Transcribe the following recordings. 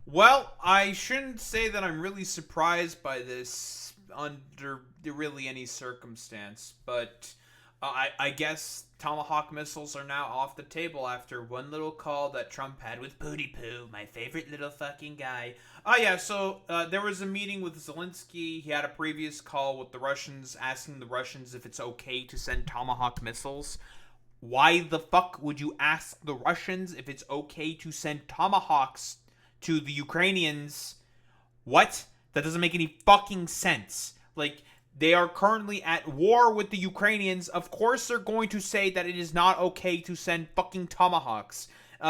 Well, I shouldn't say that I'm really surprised by this under really any circumstance, but I guess Tomahawk missiles are now off the table after one little call that Trump had with Pooty Poo, my favorite little fucking guy. Oh, yeah, so there was a meeting with Zelensky. He had a previous call with the Russians, asking the Russians if it's okay to send Tomahawk missiles. Why the fuck would you ask the Russians if it's okay to send Tomahawks to the Ukrainians? What? That doesn't make any fucking sense. Like, they are currently at war with the Ukrainians. Of course, they're going to say that it is not okay to send fucking Tomahawks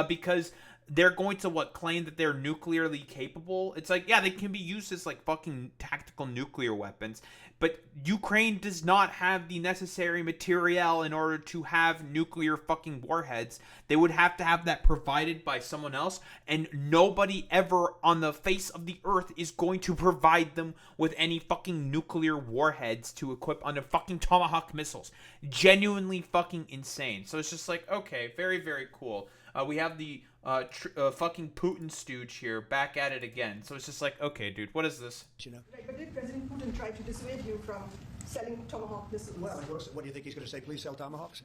because they're going to claim that they're nuclearly capable. It's like, yeah, they can be used as like fucking tactical nuclear weapons, but Ukraine does not have the necessary material in order to have nuclear fucking warheads. They would have to have that provided by someone else, and nobody ever on the face of the earth is going to provide them with any fucking nuclear warheads to equip on the fucking Tomahawk missiles. Genuinely fucking insane. So it's just like, okay, very, very cool. We have the fucking Putin stooge here back at it again. So it's just like, okay, dude, what is this? Right, but did President Putin try to dissuade you from selling Tomahawk missiles? Well, what do you think he's going to say? Please sell Tomahawks?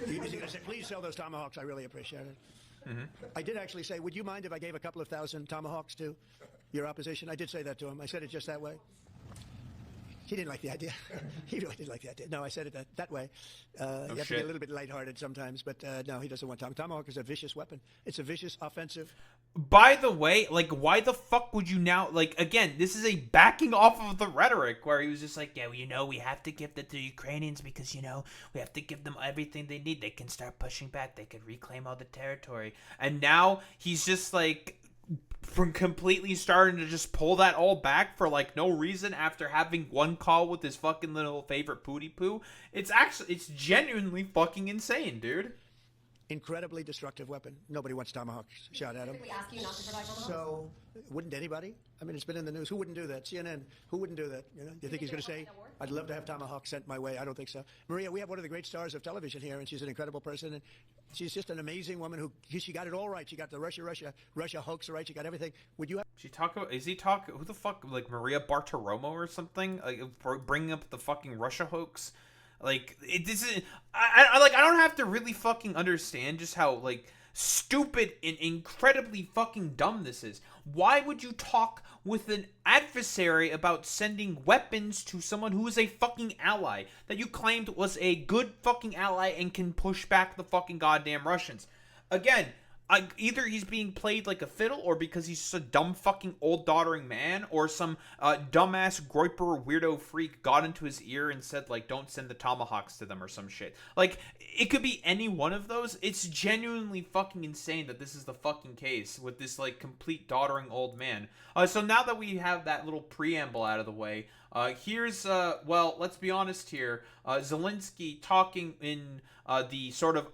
Is he going to say, please sell those Tomahawks? I really appreciate it. Mm-hmm. I did actually say, would you mind if I gave a couple of thousand Tomahawks to your opposition? I did say that to him. I said it just that way. He didn't like the idea. He really didn't like the idea. No, I said it that way. You have to be a little bit lighthearted sometimes, but no, he doesn't want Tomahawk. Tomahawk is a vicious weapon. It's a vicious offensive. By the way, like, why the fuck would you now, like, again, this is a backing off of the rhetoric where he was just like, yeah, well, we have to give that to the Ukrainians because, we have to give them everything they need. They can start pushing back. They could reclaim all the territory. And now he's just like, from completely starting to just pull that all back for like no reason after having one call with his fucking little favorite Pooty Poo. It's genuinely fucking insane, dude. Incredibly destructive weapon. Nobody wants Tomahawks shot at him. Did we ask you not to provide Tomahawks? So, wouldn't anybody? I mean, it's been in the news. Who wouldn't do that? CNN. Who wouldn't do that? Do you think he's going to say, I'd love to have Tomahawks sent my way? I don't think so. Maria, we have one of the great stars of television here, and she's an incredible person, and she's just an amazing woman she got it all right. She got the Russia hoax right. She got everything. Would you have... Who the fuck, like Maria Bartiromo or something? Like, for bringing up the fucking Russia hoax? Like, this is, I don't have to really fucking understand just how, like, stupid and incredibly fucking dumb this is. Why would you talk with an adversary about sending weapons to someone who is a fucking ally that you claimed was a good fucking ally and can push back the fucking goddamn Russians? Again, either he's being played like a fiddle, or because he's just a dumb fucking old doddering man, or some dumbass groiper weirdo freak got into his ear and said, like, don't send the Tomahawks to them or some shit. Like, it could be any one of those. It's genuinely fucking insane that this is the fucking case with this, like, complete doddering old man. So now that we have that little preamble out of the way, here's, let's be honest here, Zelensky talking in the sort of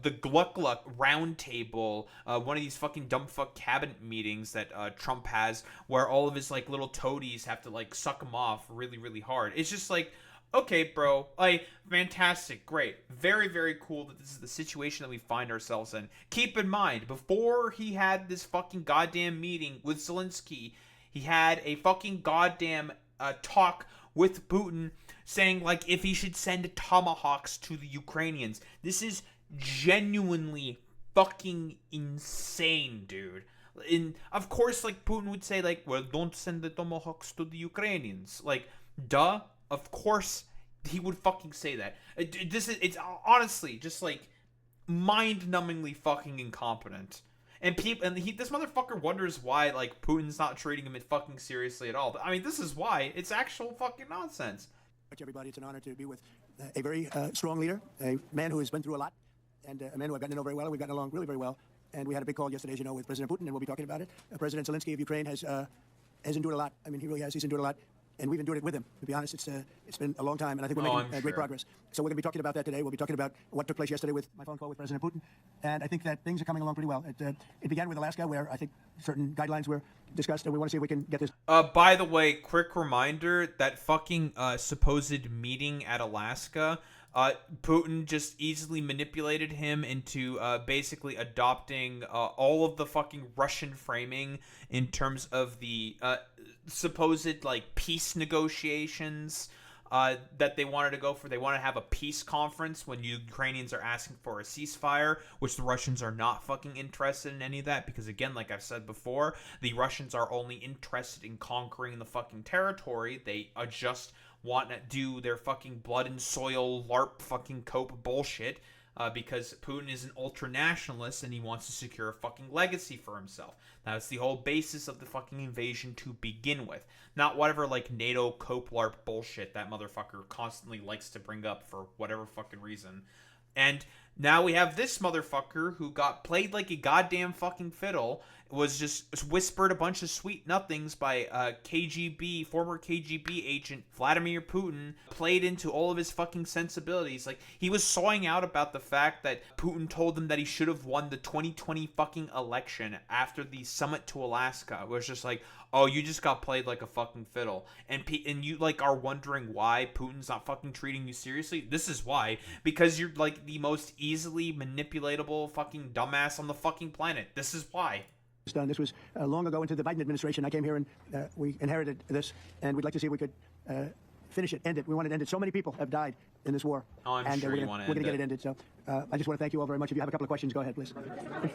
the Gluck Gluck round table, one of these fucking dumb fuck cabinet meetings that Trump has, where all of his like little toadies have to like suck him off really, really hard. It's just like, okay, bro, like, fantastic, great, very, very cool that this is the situation that we find ourselves in. Keep in mind, before he had this fucking goddamn meeting with Zelensky, he had a fucking goddamn talk with Putin saying, like, if he should send Tomahawks to the Ukrainians. This is genuinely fucking insane, dude. And, of course, like, Putin would say, like, well, don't send the Tomahawks to the Ukrainians. Like, duh. Of course he would fucking say that. It's honestly just, like, mind-numbingly fucking incompetent. And this motherfucker wonders why, like, Putin's not treating him fucking seriously at all. But, I mean, this is why. It's actual fucking nonsense. Everybody, it's an honor to be with a very strong leader, a man who has been through a lot, and a man who I've gotten to know very well. We've gotten along really very well. And we had a big call yesterday, as you know, with President Putin, and we'll be talking about it. President Zelensky of Ukraine has endured a lot. I mean, he really has. He's endured a lot. And we've endured it with him. To be honest, it's been a long time, and I think we're making great progress. So we're going to be talking about that today. We'll be talking about what took place yesterday with my phone call with President Putin, and I think that things are coming along pretty well. It began with Alaska, where I think certain guidelines were discussed, and we want to see if we can get this. By the way, quick reminder, that fucking supposed meeting at Alaska, Putin just easily manipulated him into basically adopting all of the fucking Russian framing in terms of the supposed like peace negotiations that they wanted to go for. They want to have a peace conference when Ukrainians are asking for a ceasefire, which the Russians are not fucking interested in any of that because, again, like I've said before, the Russians are only interested in conquering the fucking territory. They just want to do their fucking blood and soil LARP fucking cope bullshit because Putin is an ultra-nationalist and he wants to secure a fucking legacy for himself. That's the whole basis of the fucking invasion to begin with. Not whatever, like, NATO cope LARP bullshit that motherfucker constantly likes to bring up for whatever fucking reason. And now we have this motherfucker who got played like a goddamn fucking fiddle, was just whispered a bunch of sweet nothings by former KGB agent Vladimir Putin, played into all of his fucking sensibilities. Like, he was sawing out about the fact that Putin told him that he should have won the 2020 fucking election after the summit to Alaska. It was just like, oh, you just got played like a fucking fiddle. And you, like, are wondering why Putin's not fucking treating you seriously? This is why. Because you're, like, the most easily manipulatable fucking dumbass on the fucking planet. This is why. Done. This was long ago into the Biden administration. I came here and we inherited this, and we'd like to see if we could finish it, end it. We want it ended. So many people have died in this war. Oh, I'm sure you want to we're going to get it ended. So I just want to thank you all very much. If you have a couple of questions, go ahead, please.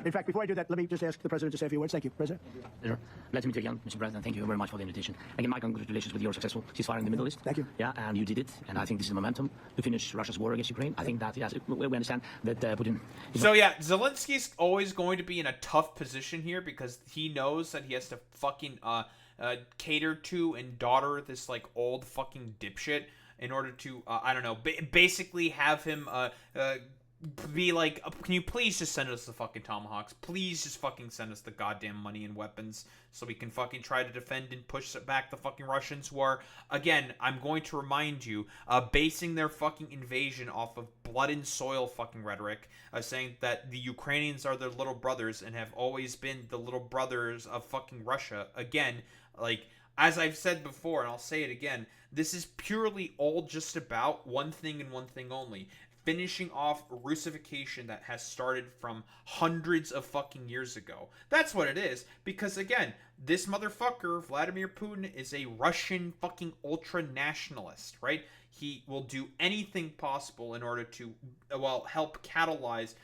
In fact, before I do that, let me just ask the President to say a few words. Thank you, President. Sure. Glad to meet you again, Mr. President. Thank you very much for the invitation. Again, my congratulations with your successful ceasefire in the Middle East. Thank you. Yeah, and you did it, and I think this is the momentum to finish Russia's war against Ukraine. I think that, yes, we understand that Putin... So, yeah, Zelensky's always going to be in a tough position here because he knows that he has to fucking cater to and daughter this, like, old fucking dipshit in order to, I don't know, basically have him be like, can you please just send us the fucking Tomahawks? Please just fucking send us the goddamn money and weapons so we can fucking try to defend and push back the fucking Russians who are, again, I'm going to remind you, basing their fucking invasion off of blood and soil fucking rhetoric, saying that the Ukrainians are their little brothers and have always been the little brothers of fucking Russia. Again, like, as I've said before, and I'll say it again, this is purely all just about one thing and one thing only. Finishing off Russification that has started from hundreds of fucking years ago. That's what it is. Because, again, this motherfucker, Vladimir Putin, is a Russian fucking ultra-nationalist, right? He will do anything possible in order to, well, help catalyze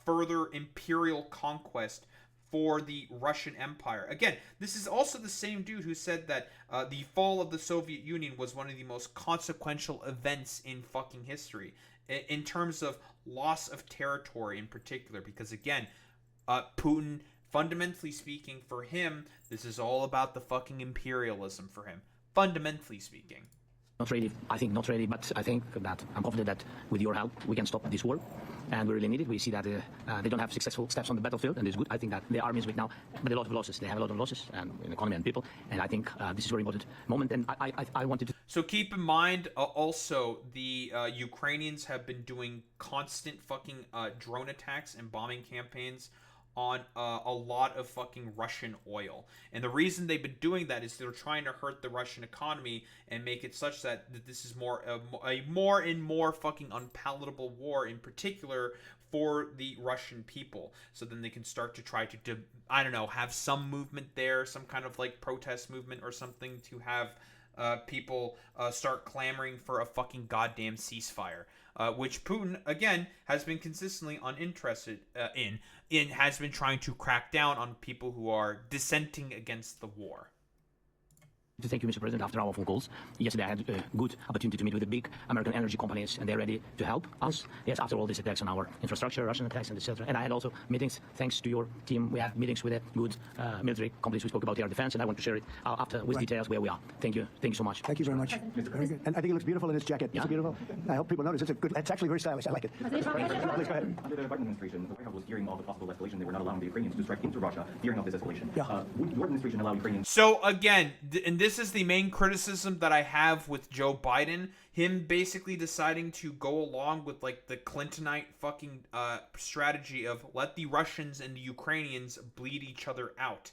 further imperial conquest for the Russian Empire. Again, this is also the same dude who said that the fall of the Soviet Union was one of the most consequential events in fucking history in terms of loss of territory in particular, because again, Putin, fundamentally speaking, for him, this is all about the fucking imperialism for him, fundamentally speaking. Not ready, I think not ready, but I think that I'm confident that with your help we can stop this war, and we really need it. We see that they don't have successful steps on the battlefield, and it's good. I think that the army is weak now, but a lot of losses. They have a lot of losses in economy and people, and I think this is a very important moment, and I wanted to... So keep in mind, also, the Ukrainians have been doing constant fucking drone attacks and bombing campaigns on a lot of fucking Russian oil. And the reason they've been doing that is they're trying to hurt the Russian economy and make it such that this is a more and more fucking unpalatable war, in particular for the Russian people. So then they can start to try to, I don't know, have some movement there, some kind of like protest movement or something to have people start clamoring for a fucking goddamn ceasefire. Which Putin, again, has been consistently uninterested in has been trying to crack down on people who are dissenting against the war. Thank you, Mr. President. After our phone calls, yesterday I had a good opportunity to meet with the big American energy companies, and they're ready to help us. Yes, after all these attacks on our infrastructure, Russian attacks, and etc. And I had also meetings, thanks to your team. We have meetings with the good military companies. We spoke about air defense, and I want to share it after with details where we are. Thank you. Thank you so much. Thank you very much. Very good. And I think it looks beautiful in his jacket. Yeah. It's beautiful. I hope people notice. It's actually very stylish. I like it. Please go ahead. Under the Biden administration, the White House was fearing of the possible escalation. They were not allowing the Ukrainians to strike into Russia, fearing of this escalation. Yeah. Would your administration allow Ukrainians... So again, and this is the main criticism that I have with Joe Biden, him basically deciding to go along with like the Clintonite fucking strategy of let the Russians and the Ukrainians bleed each other out,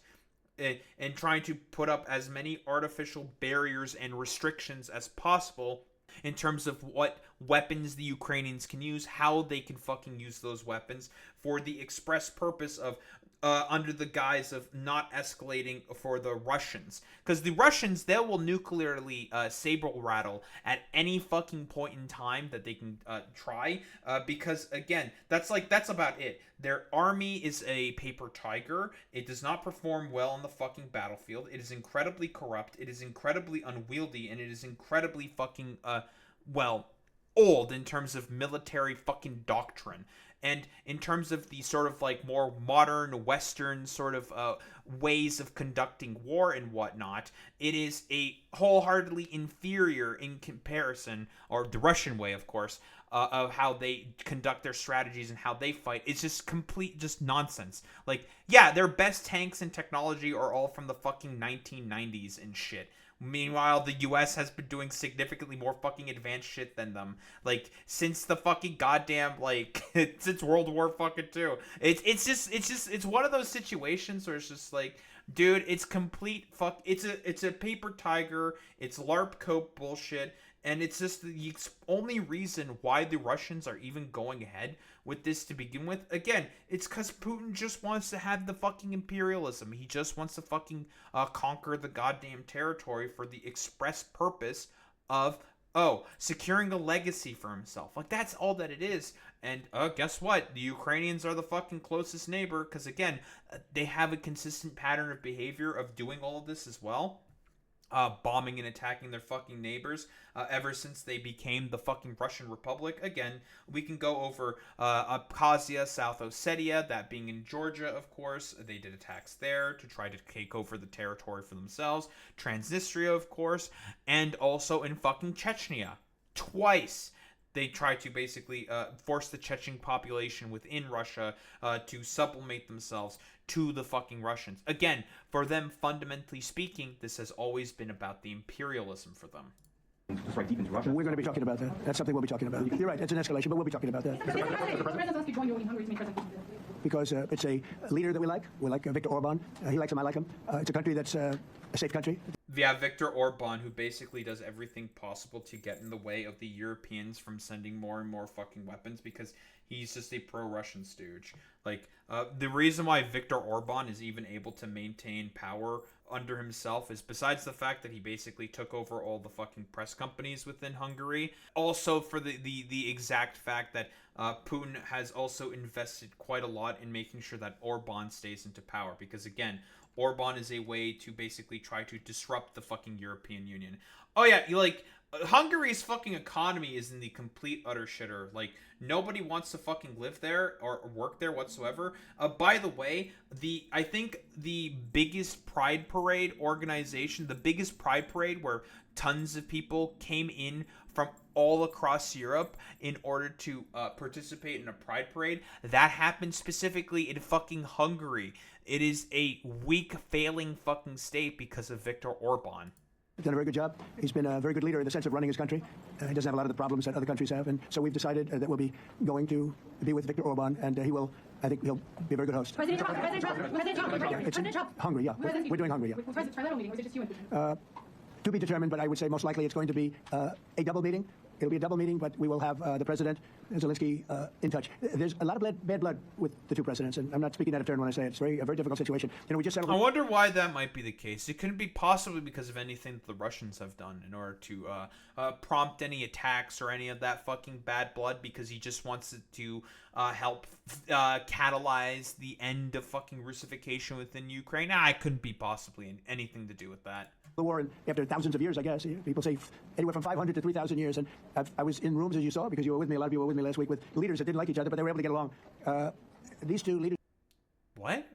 and trying to put up as many artificial barriers and restrictions as possible in terms of what weapons the Ukrainians can use, how they can fucking use those weapons for the express purpose of under the guise of not escalating for the Russians. Because the Russians, they will nuclearly saber rattle at any fucking point in time that they can try. Because, again, that's about it. Their army is a paper tiger. It does not perform well on the fucking battlefield. It is incredibly corrupt. It is incredibly unwieldy. And it is incredibly fucking, old in terms of military fucking doctrine. And in terms of the sort of like more modern Western sort of ways of conducting war and whatnot, it is a wholeheartedly inferior in comparison, or the Russian way, of course, of how they conduct their strategies and how they fight. It's just just nonsense. Like, yeah, their best tanks and technology are all from the fucking 1990s and shit. Meanwhile, the U.S. has been doing significantly more fucking advanced shit than them. Like, since the fucking goddamn, like, since World War fucking II. It's one of those situations where it's just like, dude, it's complete it's a paper tiger, it's LARP cope bullshit, and it's just the only reason why the Russians are even going ahead with this to begin with. Again, it's because Putin just wants to have the fucking imperialism. He just wants to fucking conquer the goddamn territory for the express purpose of, securing a legacy for himself. Like, that's all that it is. And guess what? The Ukrainians are the fucking closest neighbor, because, again, they have a consistent pattern of behavior of doing all of this as well. Bombing and attacking their fucking neighbors ever since they became the fucking Russian Republic. Again, we can go over Abkhazia, South Ossetia, that being in Georgia, of course. They did attacks there to try to take over the territory for themselves. Transnistria, of course, and also in fucking Chechnya. Twice. They tried to basically force the Chechen population within Russia to sublimate themselves to the fucking Russians. Again, for them, fundamentally speaking, this has always been about the imperialism for them. To strike deep into Russia. We're going to be talking about that. That's something we'll be talking about. You're right, it's an escalation, but we'll be talking about that. Because it's a leader that we like. We like Viktor Orban. He likes him, I like him. It's a country that's a safe country. Yeah, Viktor Orban, who basically does everything possible to get in the way of the Europeans from sending more and more fucking weapons, because he's just a pro-Russian stooge. Like, the reason why Viktor Orban is even able to maintain power under himself is, besides the fact that he basically took over all the fucking press companies within Hungary, also for the exact fact that Putin has also invested quite a lot in making sure that Orban stays into power. Because, again, Orban is a way to basically try to disrupt the fucking European Union. Oh yeah, Hungary's fucking economy is in the complete utter shitter. Like, nobody wants to fucking live there or work there whatsoever. By the way, I think the biggest pride parade organization, the biggest pride parade where tons of people came in from all across Europe in order to participate in a pride parade, that happened specifically in fucking Hungary. It is a weak, failing fucking state because of Viktor Orban. He's done a very good job. He's been a very good leader in the sense of running his country. He doesn't have a lot of the problems that other countries have. And so we've decided that we'll be going to be with Viktor Orban, and I think he'll be a very good host. President Trump, President Trump, President Trump, President Trump. Hungary, yeah. We're doing Hungary, yeah. Was it trilateral meeting, or was it just you and Putin? To be determined, but I would say most likely it's going to be a double meeting. It'll be a double meeting, but we will have the President, Zelensky, in touch. There's a lot of bad blood with the two presidents, and I'm not speaking out of turn when I say it. It's a very difficult situation. We just settled. I wonder why that might be the case. It couldn't be possibly because of anything that the Russians have done in order to prompt any attacks or any of that fucking bad blood, because he just wants it to help catalyze the end of fucking Russification within Ukraine. It couldn't be possibly anything to do with that. The war, and after thousands of years, I guess. People say anywhere from 500 to 3,000 years. And I was in rooms, as you saw, because you were with me, a lot of you were with me last week, with leaders that didn't like each other, but they were able to get along. These two leaders... What?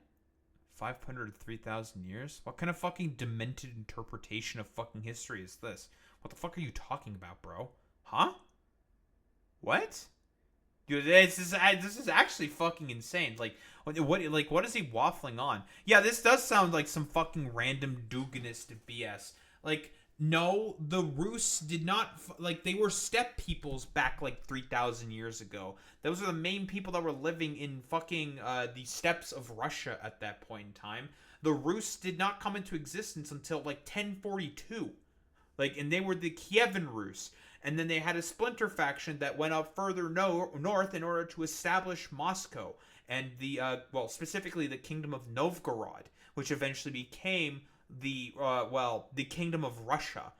500 to 3,000 years? What kind of fucking demented interpretation of fucking history is this? What the fuck are you talking about, bro? Huh? What? Dude, this is actually fucking insane. What is he waffling on? Yeah, this does sound like some fucking random Duganist BS. No, the Rus did not, they were steppe peoples back 3,000 years ago. Those are the main people that were living in fucking the steppes of Russia at that point in time. The Rus did not come into existence until 1042. And they were the Kievan Rus. And then they had a splinter faction that went up further north in order to establish Moscow and specifically the Kingdom of Novgorod, which eventually became the Kingdom of Russia.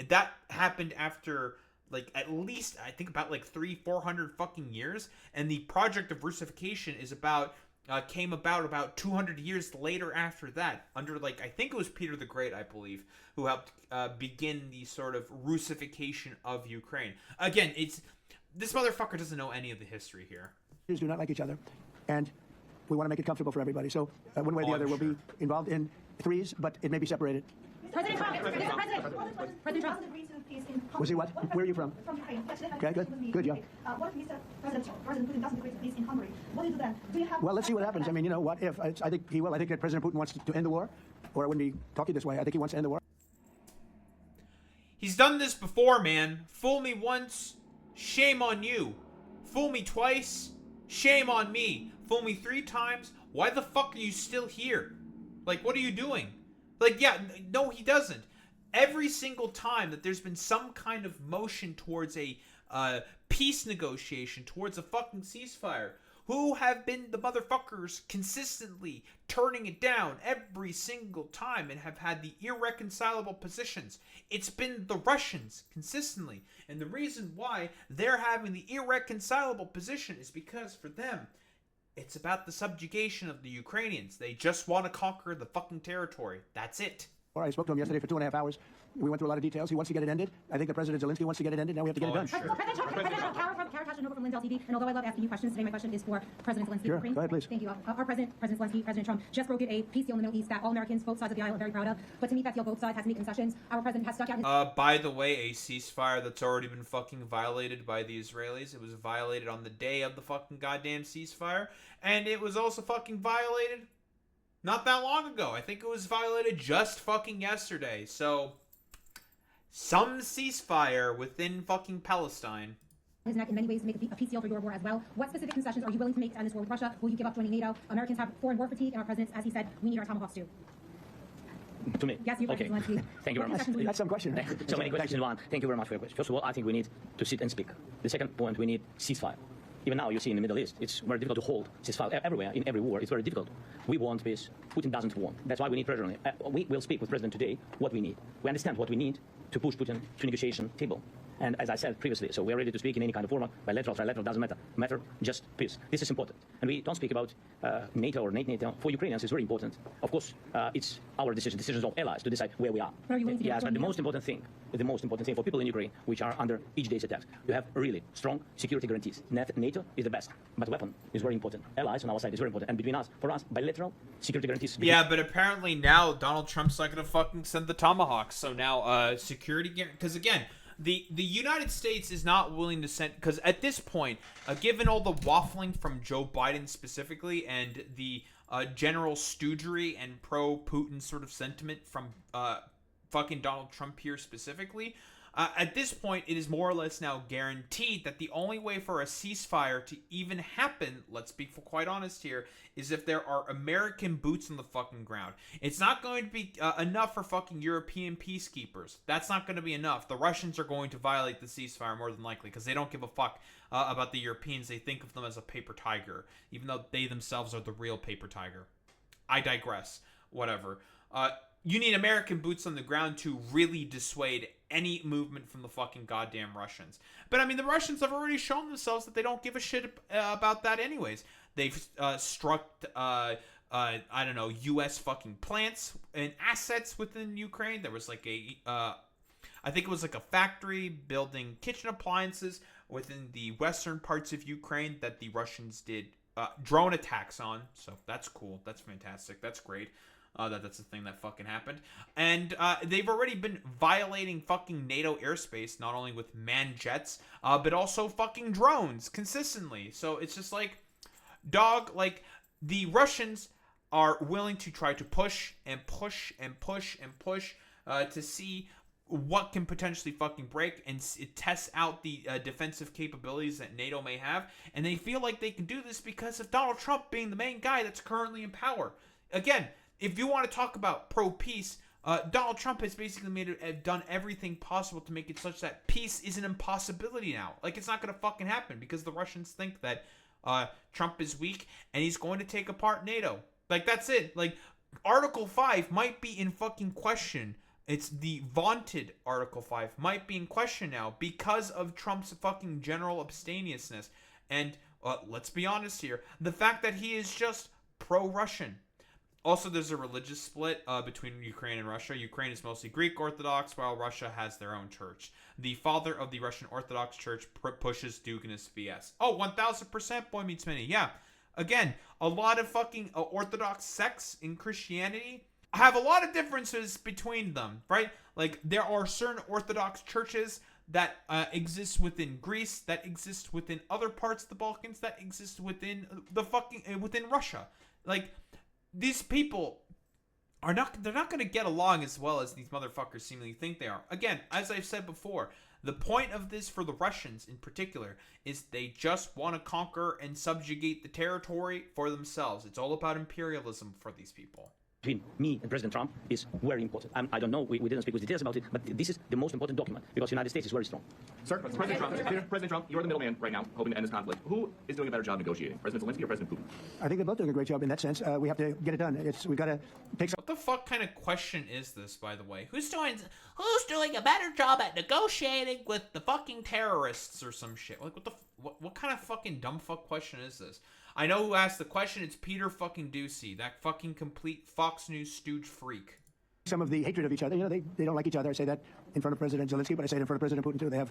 That happened after at least I think about 300-400 fucking years, and the project of Russification came about 200 years later after that, under I think it was Peter the Great, I believe, who helped begin the sort of Russification of Ukraine. Again, this motherfucker doesn't know any of the history here. Do not like each other, and we want to make it comfortable for everybody. So one way or the other, we'll be involved in threes, but it may be separated. President Trump. President Trump. Was he what? Where are you from? From Ukraine. Okay, good. Good, yeah. What if President Putin doesn't agree to peace in Hungary? What do you do then? Do you have... Well, let's see what happens. I mean, what if? I think he will. I think that President Putin wants to end the war, or I wouldn't be talking this way. I think he wants to end the war. He's done this before, man. Fool me once, shame on you. Fool me twice, shame on me. Fool me 3 times, why the fuck are you still here? What are you doing? No, he doesn't. Every single time that there's been some kind of motion towards a peace negotiation, towards a fucking ceasefire, who have been the motherfuckers consistently turning it down every single time and have had the irreconcilable positions? It's been the Russians consistently. And the reason why they're having the irreconcilable position is because for them, it's about the subjugation of the Ukrainians. They just want to conquer the fucking territory. That's it. I spoke to him yesterday for 2.5 hours. We went through a lot of details. He wants to get it ended. I think that President Zelensky wants to get it ended. Now we have to get it done. Sure. President Trump, Kara Tasha from Lindell TV. And although I love asking you questions, today my question is for President Zelensky. Sure, go ahead, please. Thank you. Our President Zelensky, President Trump, just brokered a peace deal in the Middle East that all Americans, both sides of the aisle, are very proud of. But to meet that deal, both sides had to make concessions. Our president has stuck out his... By the way, a ceasefire that's already been fucking violated by the Israelis. It was violated on the day of the fucking goddamn ceasefire. And it was also fucking violated not that long ago. I think it was violated just fucking yesterday. So, some ceasefire within fucking Palestine. His neck in many ways to make a peace deal for your war as well. What specific concessions are you willing to make to end this war with Russia? Will you give up joining NATO? Americans have foreign war fatigue, and our president, as he said, we need our tomahawks too. To me? Yes, you, okay. Zelensky. Thank you very much. That's some question. So many questions in one. Thank you very much for your question. First of all, I think we need to sit and speak. The second point, we need ceasefire. Even now, you see in the Middle East, it's very difficult to hold ceasefire everywhere, in every war. It's very difficult. We want peace. Putin doesn't want. That's why we need pressure on him. We will speak with President today what we need. We understand what we need to push Putin to negotiation table. And as I said previously, so we're ready to speak in any kind of format, bilateral, trilateral, doesn't matter. Matter just peace. This is important. And we don't speak about NATO or NATO. For Ukrainians, it's very important. Of course, it's our decisions of allies to decide where we are. Are you willing to yes, but the most important thing for people in Ukraine, which are under each day's attacks, you have really strong security guarantees. NATO is the best, but weapon is very important. Allies on our side is very important. And between us, for us, bilateral security guarantees. Yeah, but apparently now Donald Trump's not going to fucking send the tomahawks. So now security guarantee, because again, the United States is not willing to send, because at this point, given all the waffling from Joe Biden specifically and the general stoogery and pro-Putin sort of sentiment from fucking Donald Trump here specifically, at this point, it is more or less now guaranteed that the only way for a ceasefire to even happen, let's be quite honest here, is if there are American boots on the fucking ground. It's not going to be enough for fucking European peacekeepers. That's not going to be enough. The Russians are going to violate the ceasefire more than likely because they don't give a fuck about the Europeans. They think of them as a paper tiger, even though they themselves are the real paper tiger. I digress. Whatever. You need American boots on the ground to really dissuade any movement from the fucking goddamn Russians. But I mean, the Russians have already shown themselves that they don't give a shit about that anyways. They've struck, I don't know, U.S. fucking plants and assets within Ukraine. There was like I think it was like a factory building kitchen appliances within the western parts of Ukraine that the Russians did drone attacks on. So that's cool. That's fantastic. That's great. That's the thing that fucking happened. And they've already been violating fucking NATO airspace, not only with manned jets, but also fucking drones consistently. So it's just like, dog, like, the Russians are willing to try to push and push and push and push to see what can potentially fucking break and test out the defensive capabilities that NATO may have. And they feel like they can do this because of Donald Trump being the main guy that's currently in power. Again, if you want to talk about pro-peace, Donald Trump has basically done everything possible to make it such that peace is an impossibility now. Like, it's not going to fucking happen because the Russians think that Trump is weak and he's going to take apart NATO. Like, that's it. Like, Article 5 might be in fucking question. It's the vaunted Article 5 might be in question now because of Trump's fucking general abstemiousness. And let's be honest here, the fact that he is just pro-Russian. Also, there's a religious split between Ukraine and Russia. Ukraine is mostly Greek Orthodox, while Russia has their own church. The father of the Russian Orthodox Church pushes Duginist VS. Oh, 1000% boy meets many. Yeah. Again, a lot of fucking Orthodox sects in Christianity have a lot of differences between them, right? Like, there are certain Orthodox churches that exist within Greece, that exist within other parts of the Balkans, that exist within within Russia. Like, these people they're not going to get along as well as these motherfuckers seemingly think they are. Again, as I've said before, the point of this for the Russians in particular is they just want to conquer and subjugate the territory for themselves. It's all about imperialism for these people. Between me and President Trump is very important. I don't know, we didn't speak with details about it, but this is the most important document because the United States is very strong. Sir, President Trump, you're the middleman right now, hoping to end this conflict. Who is doing a better job negotiating, President Zelensky or President Putin? I think they're both doing a great job in that sense. We have to get it done. We've got to take some. What the fuck kind of question is this, by the way? Who's doing a better job at negotiating with the fucking terrorists or some shit? Like, what kind of fucking dumb fuck question is this? I know who asked the question. It's Peter fucking Ducey, that fucking complete Fox News stooge freak. Some of the hatred of each other. You know, they don't like each other. I say that in front of President Zelensky, but I say it in front of President Putin too. They have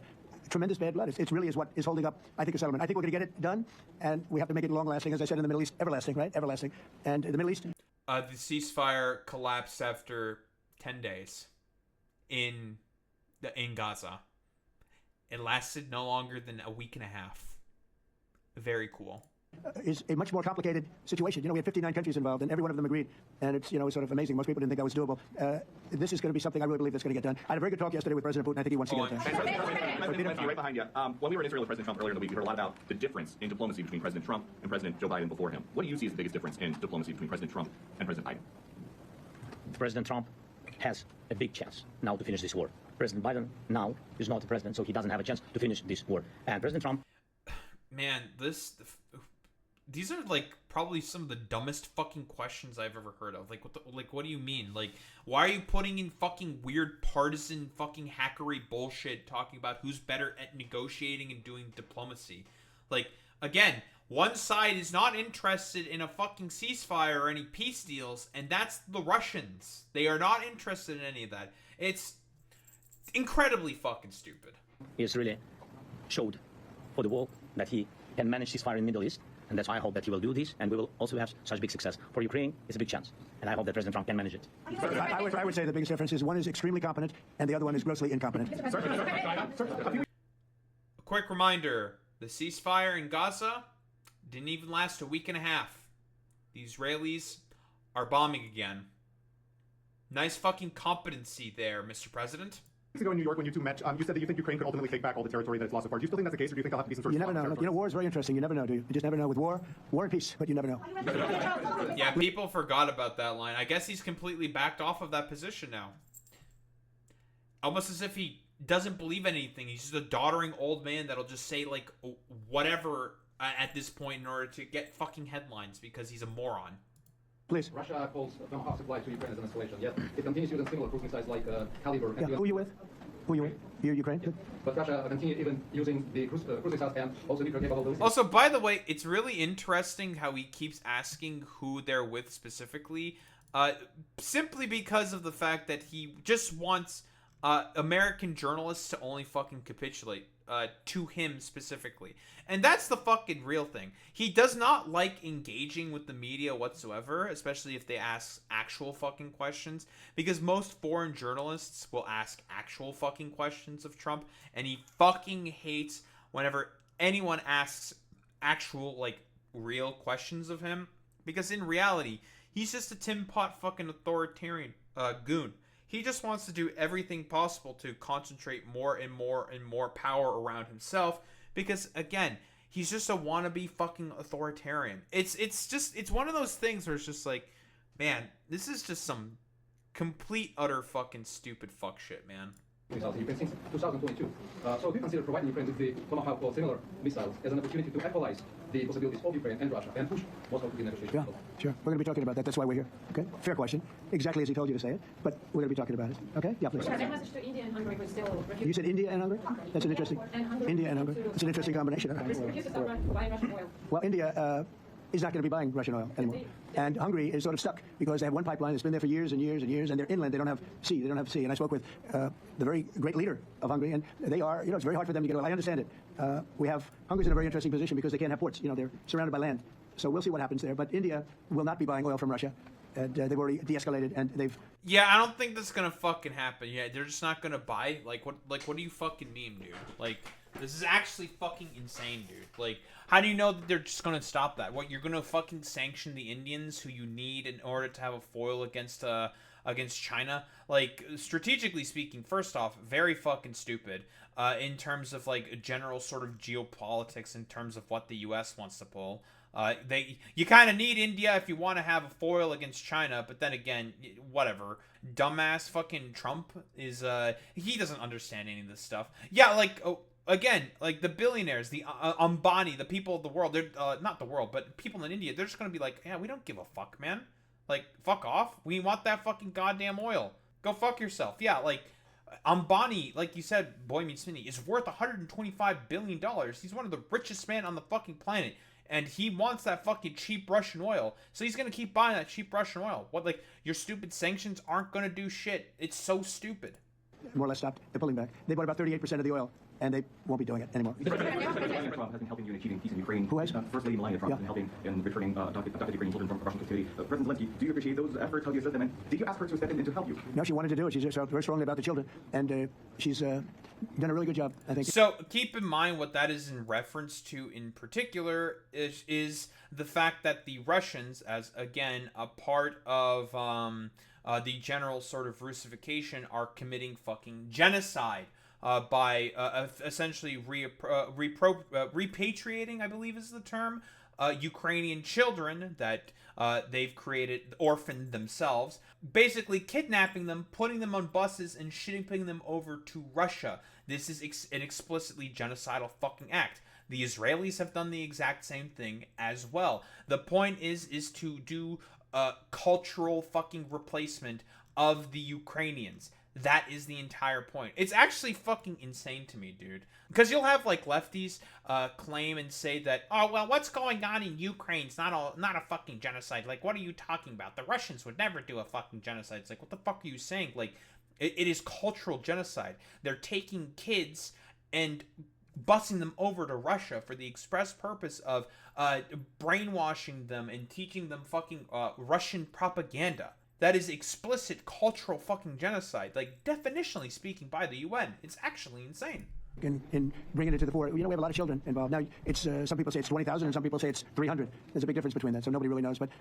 tremendous bad blood. It really is what is holding up, I think, a settlement. I think we're going to get it done, and we have to make it long-lasting. As I said, in the Middle East, everlasting, right? Everlasting. And in the Middle East... The ceasefire collapsed after 10 days in Gaza. It lasted no longer than a week and a half. Very cool. Is a much more complicated situation. You know, we had 59 countries involved, and every one of them agreed. And it's, you know, sort of amazing. Most people didn't think that was doable. This is going to be something I really believe that's going to get done. I had a very good talk yesterday with President Putin. I think he wants to get it done. President Zelensky, right behind you. When we were in Israel with President Trump earlier in the week, we heard a lot about the difference in diplomacy between President Trump and President Joe Biden before him. What do you see as the biggest difference in diplomacy between President Trump and President Biden? President Trump has a big chance now to finish this war. President Biden now is not the president, so he doesn't have a chance to finish this war. And President Trump... Man, these are like probably some of the dumbest fucking questions I've ever heard of. Like, what do you mean? Like, why are you putting in fucking weird partisan fucking hackery bullshit talking about who's better at negotiating and doing diplomacy? Like, again, one side is not interested in a fucking ceasefire or any peace deals, and that's the Russians. They are not interested in any of that. It's incredibly fucking stupid. He has really showed for the world that he can manage ceasefire in the Middle East. And that's why I hope that he will do this, and we will also have such big success. For Ukraine, it's a big chance, and I hope that President Trump can manage it. I would say the biggest difference is one is extremely competent, and the other one is grossly incompetent. A quick reminder, the ceasefire in Gaza didn't even last a week and a half. The Israelis are bombing again. Nice fucking competency there, Mr. President. Ago in New York when you two met, you said that you think Ukraine could ultimately take back all the territory that it's lost so far. Do you still think that's the case, or do you think they'll have to be some sort of... You never know. Look, you know, war is very interesting. You never know, do you? You just never know with war and peace, but you never know. Yeah, people forgot about that line. I guess he's completely backed off of that position now. Almost as if he doesn't believe anything. He's just a doddering old man that'll just say, like, whatever at this point in order to get fucking headlines because he's a moron. Please. Russia calls Tomahawk supply to Ukraine as an escalation, yet it continues using similar cruise missiles like Caliber. Yeah. Who are you with? Who are you with? You're Ukraine? Yeah. But Russia continues even using the cruise missiles and also nuclear capable. Also, by the way, it's really interesting how he keeps asking who they're with specifically, simply because of the fact that he just wants American journalists to only fucking capitulate to him specifically. And that's the fucking real thing. He does not like engaging with the media whatsoever, especially if they ask actual fucking questions, because most foreign journalists will ask actual fucking questions of Trump, and he fucking hates whenever anyone asks actual, like, real questions of him, because in reality, he's just a Tim Pot fucking authoritarian goon. He just wants to do everything possible to concentrate more and more and more power around himself because, again, he's just a wannabe fucking authoritarian. It's one of those things where it's just like, man, this is just some Complete, utter fucking stupid fuck shit, man. missiles in Ukraine since 2022. So do you consider providing Ukraine with the Tomahawk or similar missiles as an opportunity to equalize the possibilities of Ukraine and Russia and push Moscow to the negotiation Yeah, table? sure. We're going to be talking about that. That's why we're here. Okay? Fair question. Exactly as he told you to say it, but we're going to be talking about it. Okay? Yeah, please. Their message to India and Hungary was still You said India and Hungary? That's an interesting... India and Hungary. It's an interesting combination. refuses to buy Russian oil. Well, India is not going to be buying Russian oil anymore. And Hungary is sort of stuck because they have one pipeline that's been there for years and years and years, and they're inland. They don't have sea. They don't have sea. And I spoke with the very great leader of Hungary, and they are, it's very hard for them to get oil. I understand it. Hungary's in a very interesting position because they can't have ports. They're surrounded by land. So we'll see what happens there. But India will not be buying oil from Russia. And they've already de-escalated, and they've... Yeah, I don't think that's gonna fucking happen. Yeah, they're just not gonna buy. What do you fucking mean, dude? Like, this is actually fucking insane, dude. Like, how do you know that they're just gonna stop that? What, you're gonna fucking sanction the Indians who you need in order to have a foil against China? Like, strategically speaking, first off, very fucking stupid. In terms of like general sort of geopolitics, in terms of what the U.S. wants to pull. You kind of need India if you want to have a foil against China, but then again, whatever. Dumbass fucking Trump is, he doesn't understand any of this stuff. Yeah, like, again, like the billionaires, the Ambani, the people of the world, they're, not the world, but people in India, they're just going to be like, yeah, we don't give a fuck, man. Like, fuck off. We want that fucking goddamn oil. Go fuck yourself. Yeah, like, Ambani, like you said, Boy Meets Mini, is worth $125 billion. He's one of the richest men on the fucking planet. And he wants that fucking cheap Russian oil. So he's going to keep buying that cheap Russian oil. What, like, your stupid sanctions aren't going to do shit. It's so stupid. More or less stopped. They're pulling back. They bought about 38% of the oil, and they won't be doing it anymore. President Trump has been helping you in achieving peace in Ukraine. Who has? First Lady Melania Trump has been helping in returning adopted Ukrainian children from Russian captivity. President Zelensky, do you appreciate those efforts? How do you assist them? And did you ask her to step in and to help you? No, she wanted to do it. She just felt very strongly about the children, and she's done a really good job, I think. So keep in mind what that is in reference to in particular is the fact that the Russians, as again a part of the general sort of Russification, are committing fucking genocide by essentially repatriating, I believe is the term, Ukrainian children that they've created, orphaned themselves, basically kidnapping them, putting them on buses, and shipping them over to Russia. This is an explicitly genocidal fucking act. The Israelis have done the exact same thing as well. The point is to do cultural fucking replacement of the Ukrainians. That is the entire point. It's actually fucking insane to me, dude. Because you'll have like lefties claim and say that, oh well, what's going on in Ukraine's not a fucking genocide. Like, what are you talking about? The Russians would never do a fucking genocide. It's like, what the fuck are you saying? Like, it is cultural genocide. They're taking kids and busing them over to Russia for the express purpose of brainwashing them and teaching them fucking Russian propaganda. That is explicit cultural fucking genocide, like definitionally speaking by the UN. It's actually insane. In bringing it to the fore, we have a lot of children involved. Now, it's some people say it's 20,000, and some people say it's 300. There's a big difference between that, so nobody really knows. But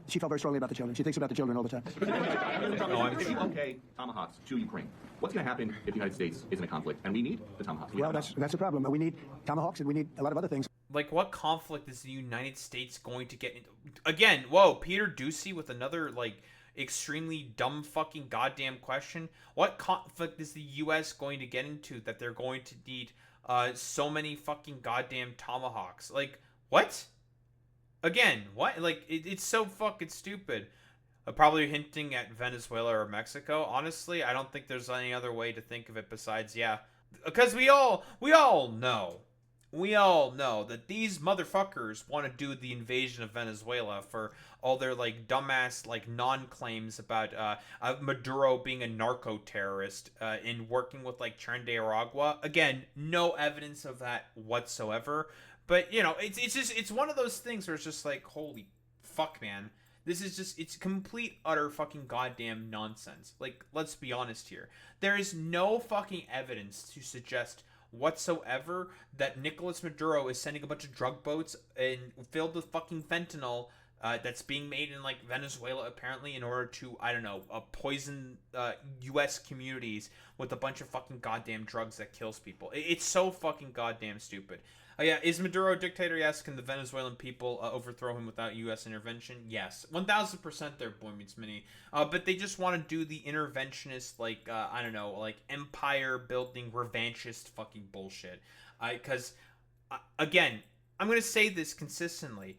she felt very strongly about the children. She thinks about the children all the time. If you okay tomahawks to Ukraine, what's going to happen if the United States is in a conflict and we need the tomahawks? Well, that's the problem. We need tomahawks, and we need a lot of other things. Like, what conflict is the United States going to get into? Again, whoa, Peter Ducey with another, like, extremely dumb fucking goddamn question. What conflict is the U.S. going to get into that they're going to need so many fucking goddamn tomahawks? Like, what? Again, what? Like, it's so fucking stupid. Probably hinting at Venezuela or Mexico. Honestly, I don't think there's any other way to think of it besides, yeah. Because we all know. We all know that these motherfuckers want to do the invasion of Venezuela for all their, like, dumbass, like, non-claims about Maduro being a narco-terrorist in working with, like, Nicaragua. Again, no evidence of that whatsoever. But, you know, it's one of those things where it's just like, holy fuck, man. This is just, it's complete, utter fucking goddamn nonsense. Like, let's be honest here. There is no fucking evidence to suggest whatsoever that Nicolas Maduro is sending a bunch of drug boats and filled with fucking fentanyl that's being made in, like, Venezuela, apparently, in order to, I don't know, poison U.S. communities with a bunch of fucking goddamn drugs that kills people. It's so fucking goddamn stupid. Yeah, is Maduro a dictator? Yes. Can the Venezuelan people overthrow him without U.S. intervention? Yes. 1,000% their boy meets mini. But they just want to do the interventionist, like, I don't know, like empire building revanchist fucking bullshit. Because, again, I'm going to say this consistently.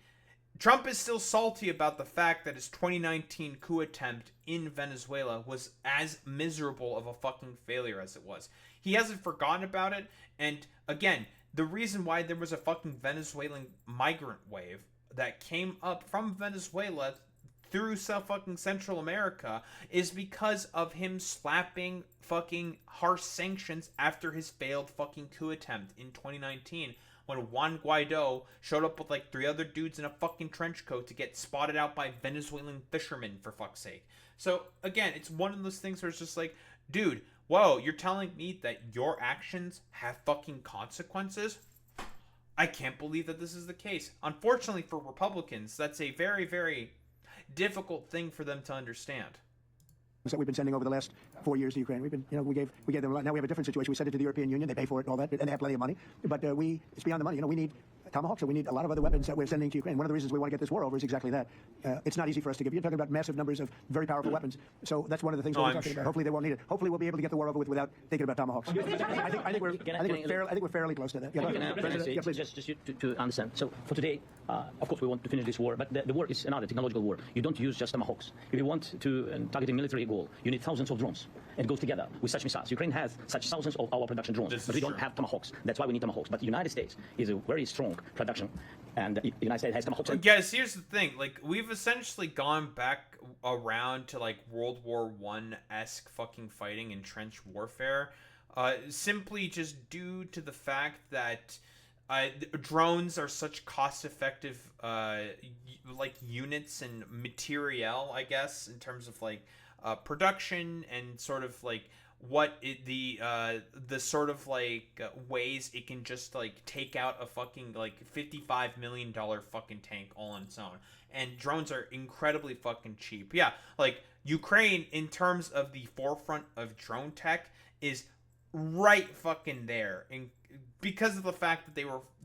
Trump is still salty about the fact that his 2019 coup attempt in Venezuela was as miserable of a fucking failure as it was. He hasn't forgotten about it, and again, the reason why there was a fucking Venezuelan migrant wave that came up from Venezuela through fucking Central America is because of him slapping fucking harsh sanctions after his failed fucking coup attempt in 2019. When Juan Guaido showed up with like 3 other dudes in a fucking trench coat to get spotted out by Venezuelan fishermen, for fuck's sake. So, again, it's one of those things where it's just like, dude, whoa, you're telling me that your actions have fucking consequences? I can't believe that this is the case. Unfortunately for Republicans, that's a very, very difficult thing for them to understand. That we've been sending over the last 4 years to Ukraine. We've been, we gave them a lot. Now we have a different situation. We send it to the European Union. They pay for it and all that, and they have plenty of money. But it's beyond the money. We need tomahawks, and we need a lot of other weapons that we're sending to Ukraine. One of the reasons we want to get this war over is exactly that. It's not easy for us to give. You're talking about massive numbers of very powerful weapons. So that's one of the things we're talking about. Hopefully they won't need it. Hopefully we'll be able to get the war over with without thinking about tomahawks. I think we're fairly close to that. Yeah, please. Just to understand. So for today, of course we want to finish this war, but the war is another technological war. You don't use just tomahawks. If you want to target a military goal, you need thousands of drones. It goes together with such missiles. Ukraine has such thousands of our production drones, but we don't have tomahawks. That's why we need tomahawks. But the United States is a very strong production, and the United States has tomahawks. Guys, here's the thing. Like, we've essentially gone back around to, like, World War I-esque fucking fighting and trench warfare, simply just due to the fact that drones are such cost-effective, like, units and materiel, I guess, in terms of, like, production and sort of like what the sort of like ways it can just like take out a fucking like $55 million fucking tank all on its own. And drones are incredibly fucking cheap. Yeah, like Ukraine in terms of the forefront of drone tech is right fucking there, and because of the fact that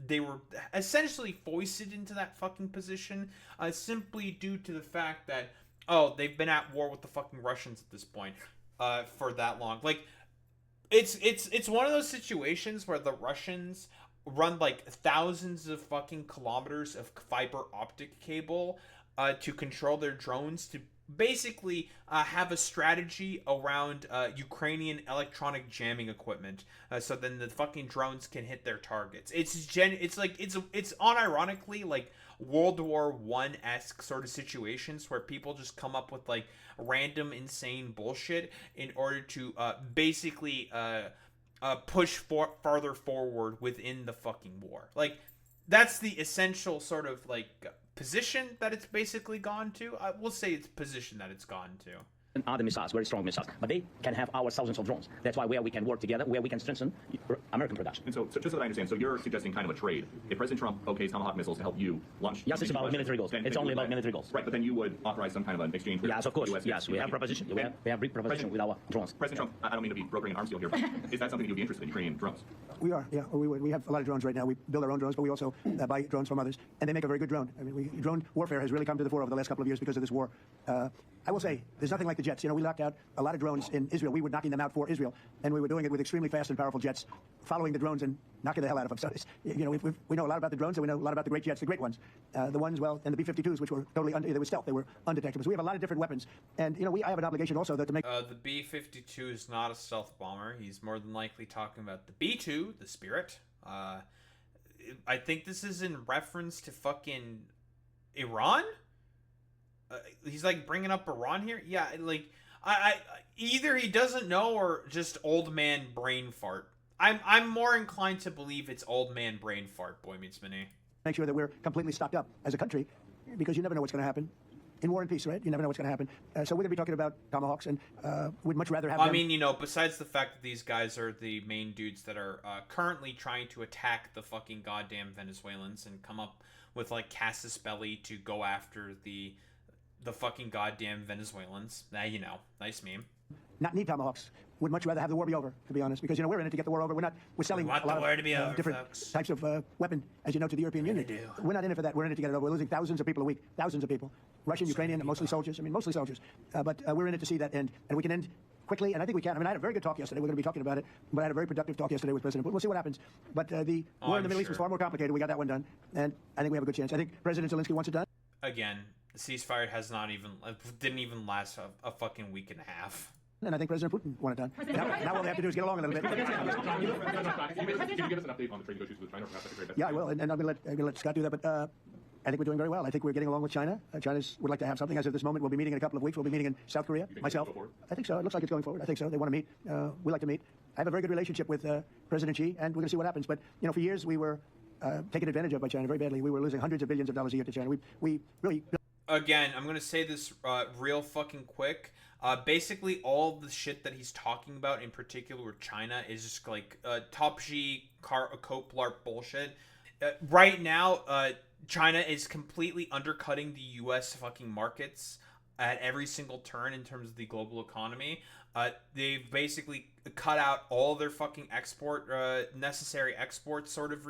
they were essentially foisted into that fucking position, simply due to the fact that they've been at war with the fucking Russians at this point for that long. Like, it's one of those situations where the Russians run like thousands of fucking kilometers of fiber optic cable to control their drones, to basically have a strategy around Ukrainian electronic jamming equipment, so then the fucking drones can hit their targets. It's unironically like World War I-esque sort of situations where people just come up with like random insane bullshit in order to basically push farther forward within the fucking war. Like, that's the essential sort of like position that it's basically gone to. I will say it's position that it's gone to. And other missiles, very strong missiles, but they can have our thousands of drones. That's why where we can work together, where we can strengthen American production. And so just so that I understand, so you're suggesting kind of a trade. If President Trump okays Tomahawk missiles to help you launch... Yes, it's about military goals. It's only about military goals. Right, but then you would authorize some kind of an exchange with Yes, of course. US. Yes, we have proposition. We have big proposition with our drones. President Trump, I don't mean to be brokering an arms deal here, but is that something you'd be interested in, Ukrainian drones? We are, yeah. We would. We have a lot of drones right now. We build our own drones, but we also buy drones from others, and they make a very good drone. I mean, drone warfare has really come to the fore over the last couple of years because of this war. I will say, there's nothing like the jets. We knocked out a lot of drones in Israel. We were knocking them out for Israel, and we were doing it with extremely fast and powerful jets, following the drones and knocking the hell out of them. So, we know a lot about the drones, and we know a lot about the great jets, the great ones. The ones, and the B-52s, which were totally, they were stealth. They were undetectable. So we have a lot of different weapons. And, I have an obligation also to make... The B-52 is not a stealth bomber. He's more than likely talking about the B-2, the Spirit. I think this is in reference to fucking Iran? He's like bringing up Iran here? Yeah, like I either he doesn't know or just old man brain fart. I'm more inclined to believe it's old man brain fart, boy meets mini. Make sure that we're completely stocked up as a country, because you never know what's going to happen. In war and peace, right? You never know what's going to happen. So we're going to be talking about tomahawks, and we'd much rather have them... I mean, besides the fact that these guys are the main dudes that are currently trying to attack the fucking goddamn Venezuelans and come up with, like, casus belli to go after the fucking goddamn Venezuelans. Nice meme. not need tomahawks. Would much rather have the war be over, to be honest, because we're in it to get the war over. We're selling want a lot the war to be of over, different folks. types of weapon, as you know, to the European Union. do. We're not in it for that. We're in it to get it over. We're losing thousands of people a week, thousands of people, Russian, Ukrainian, mostly soldiers. I mean, mostly soldiers. But we're in it to see that end, and we can end quickly, and I think we can. I mean, I had a very good talk yesterday. We're going to be talking about it, but I had a very productive talk yesterday with President Putin. We'll see what happens. But the war in the Middle East was far more complicated. We got that one done, and I think we have a good chance. I think President Zelensky wants it done. Again, the ceasefire didn't even last a fucking week and a half. And I think President Putin wanted it done. Now all they have to do is get along a little bit. Can you give us an update on the trade negotiations with China? Perhaps that's a great Yeah, I will, and I'm going to let Scott do that. But I think we're doing very well. I think we're getting along with China. China would like to have something. As of this moment, we'll be meeting in a couple of weeks. We'll be meeting in South Korea. Myself, I think so. It looks like it's going forward. I think so. They want to meet. We like to meet. I have a very good relationship with President Xi, and we're going to see what happens. But for years we were taken advantage of by China very badly. We were losing hundreds of billions of dollars a year to China. We really. Again, I'm going to say this real fucking quick. Basically, all the shit that he's talking about, in particular with China, is just like top-G cope LARP bullshit. Right now, China is completely undercutting the U.S. fucking markets at every single turn in terms of the global economy. They've basically cut out all their fucking necessary export sort of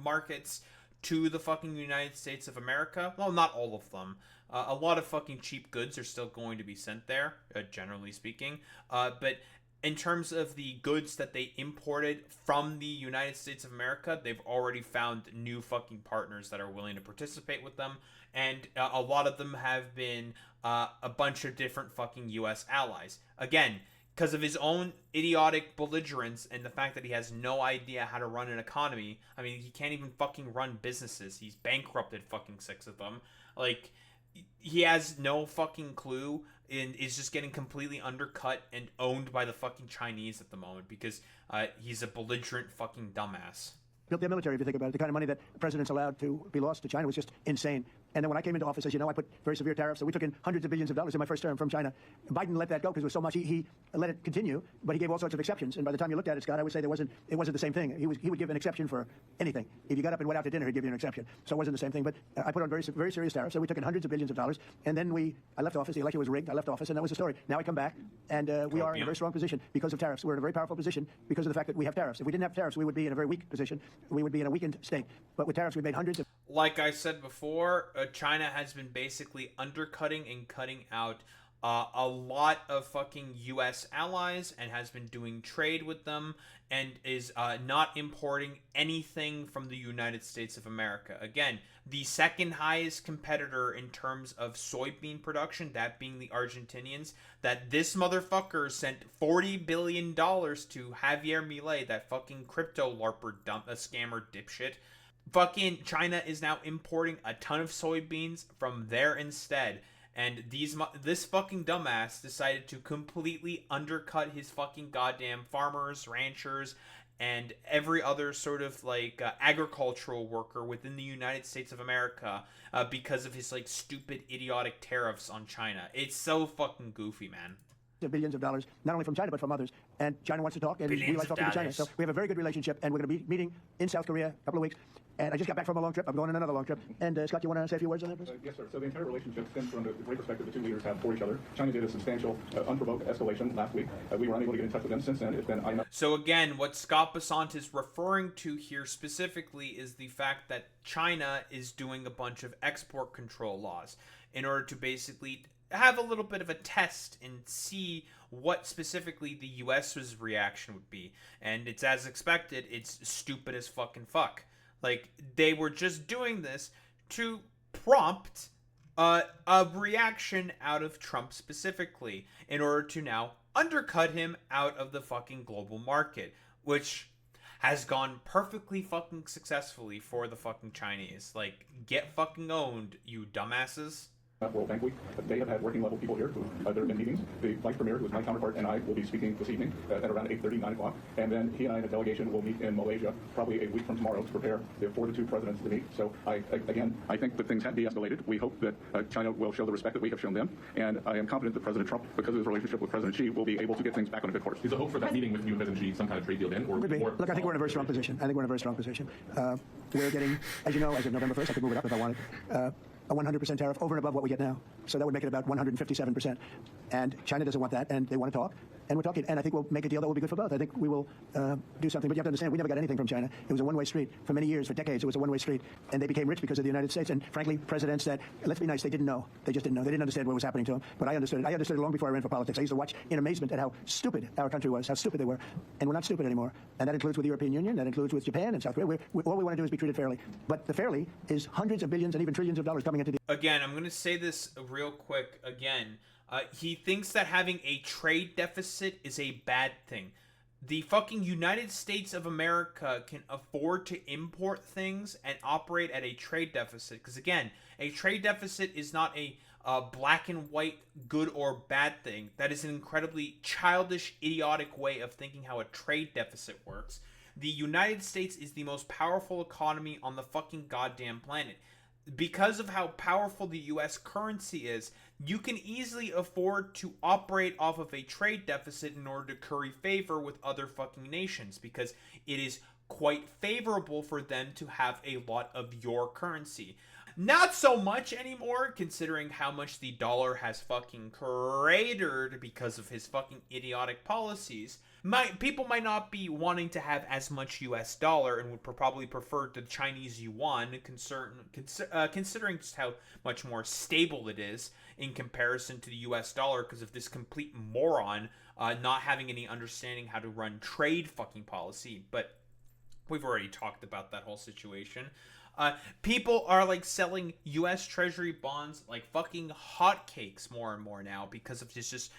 markets to the fucking United States of America. Well, not all of them. A lot of fucking cheap goods are still going to be sent there, generally speaking. But in terms of the goods that they imported from the United States of America, they've already found new fucking partners that are willing to participate with them. And a lot of them have been a bunch of different fucking U.S. allies. Again, because of his own idiotic belligerence and the fact that he has no idea how to run an economy. I mean, he can't even fucking run businesses. He's bankrupted fucking 6 of them. Like, he has no fucking clue and is just getting completely undercut and owned by the fucking Chinese at the moment because he's a belligerent fucking dumbass. Built their military, if you think about it. The kind of money that presidents allowed to be lost to China was just insane. And then when I came into office, as you know, I put very severe tariffs. So we took in hundreds of billions of dollars in my first term from China. Biden let that go because it was so much. He let it continue, but he gave all sorts of exceptions. And by the time you looked at it, Scott, I would say it wasn't the same thing. He would give an exception for anything. If you got up and went out to dinner, he'd give you an exception. So it wasn't the same thing. But I put on very serious tariffs. So we took in hundreds of billions of dollars. And then I left office. The election was rigged. I left office, and that was the story. Now I come back, and we are in a very strong position because of tariffs. We're in a very powerful position because of the fact that we have tariffs. If we didn't have tariffs, we would be in a very weak position. We would be in a weakened state. But with tariffs, we made hundreds of... Like I said before, China has been basically undercutting and cutting out a lot of fucking U.S. allies and has been doing trade with them and is not importing anything from the United States of America. Again, the second highest competitor in terms of soybean production, that being the Argentinians, that this motherfucker sent $40 billion to Javier Milei, that fucking crypto LARPer scammer dipshit. Fucking China is now importing a ton of soybeans from there instead. And this fucking dumbass decided to completely undercut his fucking goddamn farmers, ranchers, and every other sort of like agricultural worker within the United States of America because of his like stupid idiotic tariffs on China. It's so fucking goofy, man. Billions of dollars, not only from China, but from others. And China wants to talk, and we like talking to China. So we have a very good relationship, and we're going to be meeting in South Korea in a couple of weeks. And I just got back from a long trip. I'm going on another long trip. And Scott, you want to say a few words on that, please? Yes, sir. So the entire relationship stems from the great respect that the two leaders have for each other. China did a substantial, unprovoked escalation last week. We were unable to get in touch with them since then. It's been So again, what Scott Bessant is referring to here specifically is the fact that China is doing a bunch of export control laws in order to basically have a little bit of a test and see what specifically the U.S.'s reaction would be. And it's as expected, it's stupid as fucking fuck. Like, they were just doing this to prompt a reaction out of Trump specifically in order to now undercut him out of the fucking global market, which has gone perfectly fucking successfully for the fucking Chinese. Like, get fucking owned, you dumbasses. World Bank Week. They have had working level people here who there have been meetings. The vice premier, who is my counterpart, and I will be speaking this evening at around 8:30, 9 o'clock. And then he and I and a delegation will meet in Malaysia probably a week from tomorrow to prepare for the two presidents to meet. So I think that things have de-escalated. We hope that China will show the respect that we have shown them. And I am confident that President Trump, because of his relationship with President Xi, will be able to get things back on a good course. Is the hope for that meeting with you and President Xi some kind of trade deal then? Or more? Look, I think we're in a very strong position. We're getting, as you know, as of November 1st, I could move it up if I wanted, a 100% tariff over and above what we get now. So that would make it about 157%. And China doesn't want that, and they want to talk. And we're talking, and I think we'll make a deal that will be good for both. I think we will do something. But you have to understand, we never got anything from China. It was a one-way street. For many years, for decades, it was a one-way street. And they became rich because of the United States. And frankly, presidents that, let's be nice, they didn't know. They just didn't know. They didn't understand what was happening to them. But I understood it. I understood it long before I ran for politics. I used to watch in amazement at how stupid our country was, how stupid they were. And we're not stupid anymore. And that includes with the European Union. That includes with Japan and South Korea. All we want to do is be treated fairly. But the fairly is hundreds of billions and even trillions of dollars coming into the... Again, I'm going to say this real quick again. He thinks that having a trade deficit is a bad thing. The fucking United States of America can afford to import things and operate at a trade deficit. Because again, a trade deficit is not a black and white good or bad thing. That is an incredibly childish, idiotic way of thinking how a trade deficit works. The United States is the most powerful economy on the fucking goddamn planet. Because of how powerful the US currency is, you can easily afford to operate off of a trade deficit in order to curry favor with other fucking nations, because it is quite favorable for them to have a lot of your currency. Not so much anymore, considering how much the dollar has fucking cratered because of his fucking idiotic policies. People might not be wanting to have as much US dollar and would probably prefer the Chinese yuan, considering just how much more stable it is in comparison to the US dollar because of this complete moron not having any understanding how to run trade fucking policy. But we've already talked about that whole situation. People are like selling U.S. Treasury bonds like fucking hotcakes more and more now because of this just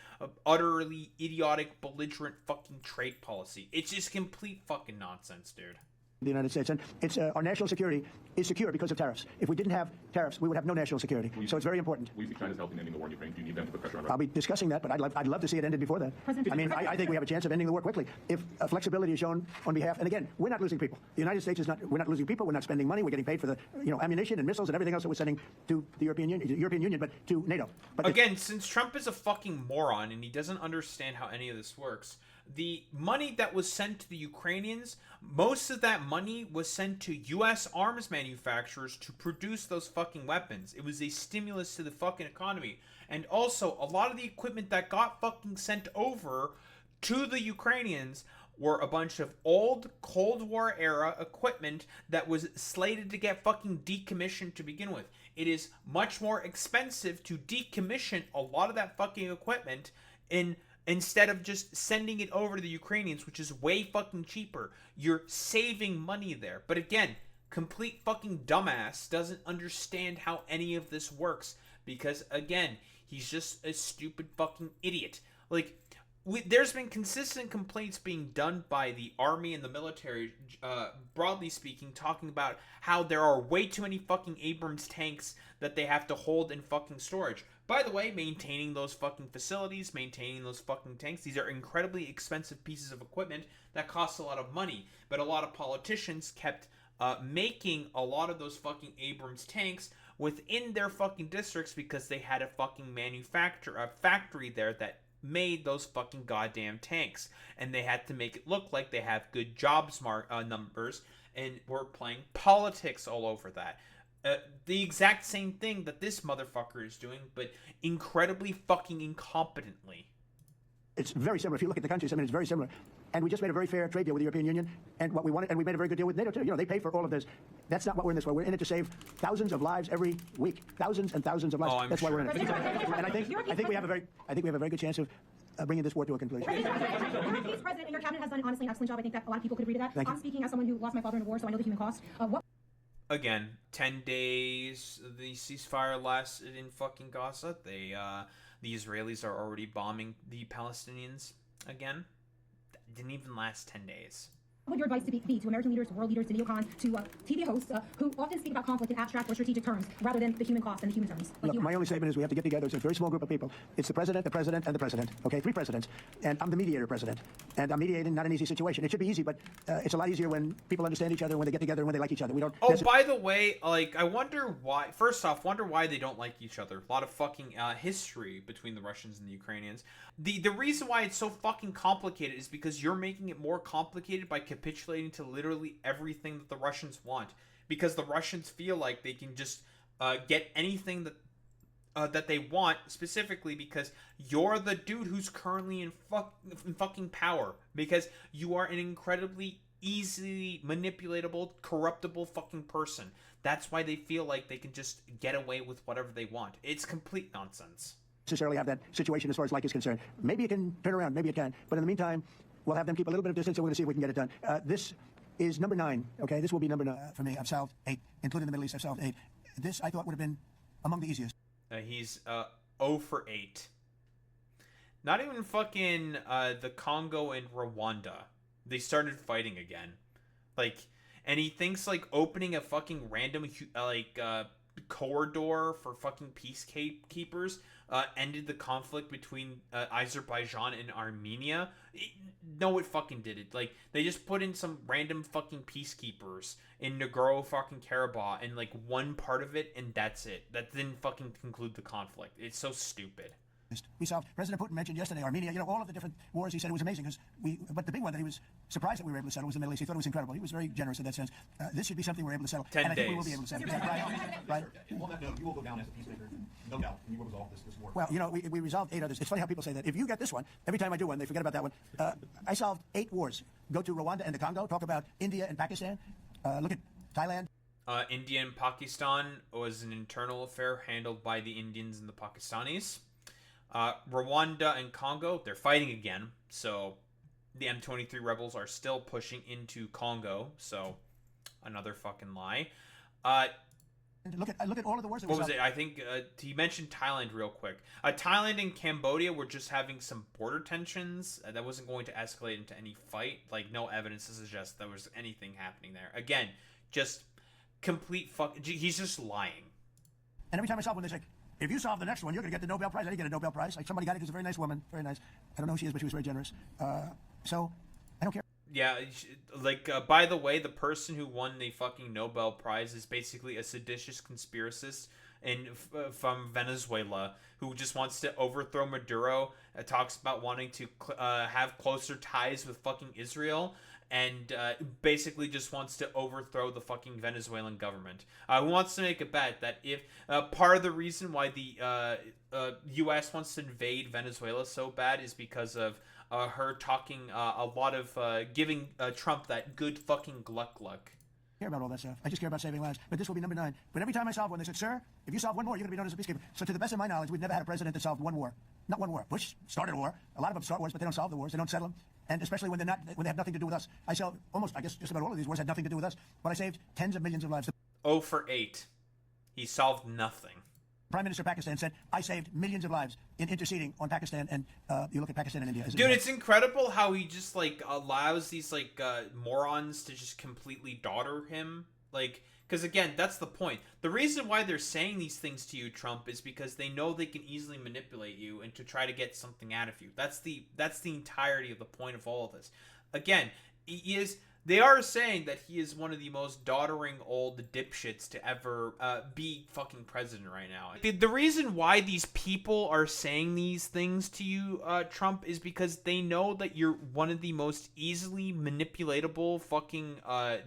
utterly idiotic, belligerent fucking trade policy. It's just complete fucking nonsense, dude. The United States, and it's our national security is secure because of tariffs. If we didn't have tariffs, we would have no national security. So it's very important. We see China's help in ending the war in Ukraine. Do you need them to put pressure on Russia? I'll be discussing that, but I'd love to see it ended before that. I mean, I think we have a chance of ending the war quickly if flexibility is shown on behalf. And again, we're not losing people. The United States is not. We're not losing people. We're not spending money. We're getting paid for the ammunition and missiles and everything else that we're sending to the European Union, but to NATO. But again, since Trump is a fucking moron and he doesn't understand how any of this works. The money that was sent to the Ukrainians, most of that money was sent to U.S. arms manufacturers to produce those fucking weapons. It was a stimulus to the fucking economy. And also, a lot of the equipment that got fucking sent over to the Ukrainians were a bunch of old Cold War era equipment that was slated to get fucking decommissioned to begin with. It is much more expensive to decommission a lot of that fucking equipment instead of just sending it over to the Ukrainians, which is way fucking cheaper. You're saving money there. But again, complete fucking dumbass doesn't understand how any of this works. Because again, he's just a stupid fucking idiot. Like, there's been consistent complaints being done by the army and the military, broadly speaking, talking about how there are way too many fucking Abrams tanks that they have to hold in fucking storage. By the way, maintaining those fucking facilities, maintaining those fucking tanks, these are incredibly expensive pieces of equipment that cost a lot of money. But a lot of politicians kept making a lot of those fucking Abrams tanks within their fucking districts because they had a fucking factory there that made those fucking goddamn tanks, and they had to make it look like they have good jobs numbers, and we're playing politics all over that. The exact same thing that this motherfucker is doing, but incredibly fucking incompetently. It's very similar. If you look at the countries, I mean, it's very similar. And we just made a very fair trade deal with the European Union, and what we wanted, and we made a very good deal with NATO too. You know, they pay for all of this. That's not what we're in this for. We're in it to save thousands of lives every week, thousands and thousands of lives. Oh, That's why we're in it. And I think we have a very good chance of bringing this war to a conclusion. Your case president and your cabinet has done honestly an excellent job. I think that a lot of people could agree to that. I'm speaking as someone who lost my father in a war, so I know the human cost. Again, 10 days the ceasefire lasted in fucking Gaza. The Israelis are already bombing the Palestinians again. That didn't even last 10 days. What would your advice be to American leaders, to world leaders, to neocons, to TV hosts who often speak about conflict in abstract or strategic terms rather than the human cost and the human terms? Look, my only statement is we have to get together. It's a very small group of people. It's the president, and the president. Okay, 3 presidents. And I'm the mediator president. And I'm mediating not an easy situation. It should be easy, but it's a lot easier when people understand each other, when they get together, and when they like each other. We don't. Oh, by the way, like, I wonder why. First off, wonder why they don't like each other. A lot of fucking history between the Russians and the Ukrainians. The reason why it's so fucking complicated is because you're making it more complicated by capitulating to literally everything that the Russians want. Because the Russians feel like they can just get anything that that they want, specifically because you're the dude who's currently in fucking power, because you are an incredibly easily manipulatable, corruptible fucking person. That's why they feel like they can just get away with whatever they want. It's complete nonsense. Necessarily have that situation as far as like is concerned. Maybe it can turn around, maybe it can. But in the meantime, we'll have them keep a little bit of distance, and we're going to see if we can get it done. This is number 9, okay? This will be number 9 for me. I've solved 8, including the Middle East. I've solved 8. This, I thought, would have been among the easiest. He's 0 for 8. Not even fucking the Congo and Rwanda. They started fighting again. Like, and he thinks like opening a fucking random corridor for fucking peacekeepers ended the conflict between Azerbaijan and Armenia. No, it fucking did it. Like, they just put in some random fucking peacekeepers in Nagorno fucking Karabakh and like one part of it, and that's it. That didn't fucking conclude the conflict. It's so stupid. We solved. President Putin mentioned yesterday Armenia. You know, all of the different wars. He said it was amazing because but the big one that he was surprised that we were able to settle was the Middle East. He thought it was incredible. He was very generous in that sense. This should be something we're able to settle. 10 and I days. think we will be able to settle. Is that right? Right. On that note, you will go down as a peacemaker, no doubt, and you will resolve this war. Well, you know, we resolved 8 others. It's funny how people say that. If you get this one, every time I do one, they forget about that one. I solved 8 wars. Go to Rwanda and the Congo. Talk about India and Pakistan. Look at Thailand. India and Pakistan was an internal affair handled by the Indians and the Pakistanis. Rwanda and Congo, they're fighting again. So the M23 rebels are still pushing into Congo. So another fucking lie. Look at all of the wars that what was it? I think he mentioned Thailand real quick. Thailand and Cambodia were just having some border tensions. That wasn't going to escalate into any fight. Like, no evidence to suggest there was anything happening there. Again, just complete fuck. He's just lying. And every time I solve one, they say, if you solve the next one, you're going to get the Nobel Prize. I didn't get a Nobel Prize. Like, somebody got it. Who's a very nice woman. Very nice. I don't know who she is, but she was very generous. So, I don't care. Yeah, like, by the way, the person who won the fucking Nobel Prize is basically a seditious conspiracist from Venezuela who just wants to overthrow Maduro, talks about wanting to have closer ties with fucking Israel, and basically just wants to overthrow the fucking Venezuelan government. Who wants to make a bet that if part of the reason why the U.S. wants to invade Venezuela so bad is because of her talking a lot of giving Trump that good fucking gluck. I care about all that stuff. I just care about saving lives. But this will be number 9. But every time I solve one, they said, sir, if you solve one more, you're going to be known as a peacekeeper. So to the best of my knowledge, we've never had a president that solved one war. Not one war. Bush started a war. A lot of them start wars, but they don't solve the wars. They don't settle them. And especially when they have nothing to do with us. I guess just about all of these wars had nothing to do with us. But I saved tens of millions of lives. 0 for 8. He solved nothing. Prime Minister of Pakistan said, I saved millions of lives in interceding on Pakistan, and you look at Pakistan and India. Dude, it's incredible how he just, like, allows these, like, morons to just completely daughter him. Like, because, again, that's the point. The reason why they're saying these things to you, Trump, is because they know they can easily manipulate you and to try to get something out of you. That's the entirety of the point of all of this. Again, they are saying that he is one of the most doddering old dipshits to ever be fucking president right now. The reason why these people are saying these things to you, Trump, is because they know that you're one of the most easily manipulatable fucking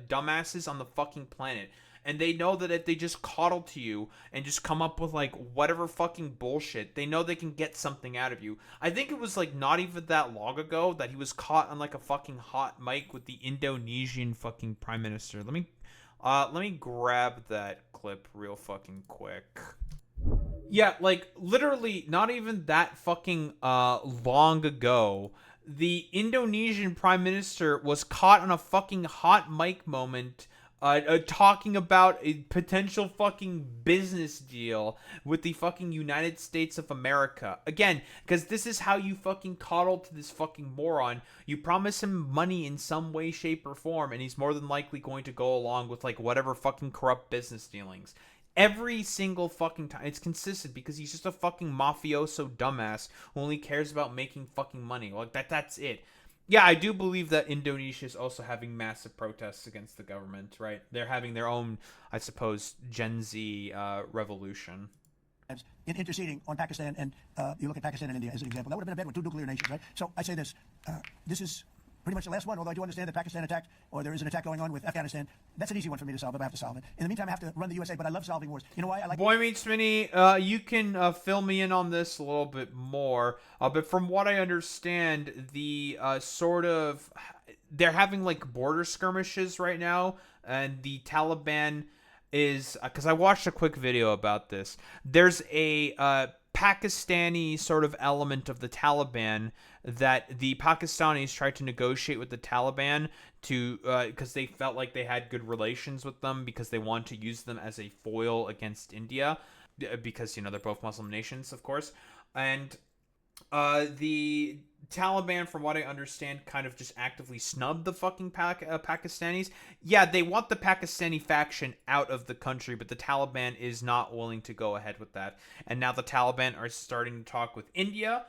dumbasses on the fucking planet. And they know that if they just coddle to you and just come up with, like, whatever fucking bullshit, they know they can get something out of you. I think it was, like, not even that long ago that he was caught on, like, a fucking hot mic with the Indonesian fucking prime minister. Let me grab that clip real fucking quick. Yeah, like, literally not even that fucking long ago, the Indonesian prime minister was caught on a fucking hot mic moment talking about a potential fucking business deal with the fucking United States of America. Again, because this is how you fucking coddle to this fucking moron. You promise him money in some way, shape, or form, and he's more than likely going to go along with, like, whatever fucking corrupt business dealings. Every single fucking time. It's consistent because he's just a fucking mafioso dumbass who only cares about making fucking money. Like, that's it. Yeah, I do believe that Indonesia is also having massive protests against the government, right? They're having their own, I suppose, Gen Z revolution. In interceding on Pakistan, and you look at Pakistan and India as an example. That would have been a bad one, 2 nuclear nations, right? So I say this. This is pretty much the last one, although I do understand that Pakistan attacked, or there is an attack going on with Afghanistan. That's an easy one for me to solve, but I have to solve it. In the meantime, I have to run the USA, but I love solving wars. You know why I like... Boy Meets Mini, you can fill me in on this a little bit more, but from what I understand, the they're having like border skirmishes right now, and the Taliban is, because I watched a quick video about this, there's a Pakistani sort of element of the Taliban that the Pakistanis tried to negotiate with the Taliban to, because they felt like they had good relations with them, because they want to use them as a foil against India, because, you know, they're both Muslim nations, of course. And the Taliban, from what I understand, kind of just actively snubbed the fucking Pakistanis. Yeah, they want the Pakistani faction out of the country, but the Taliban is not willing to go ahead with that. And now the Taliban are starting to talk with India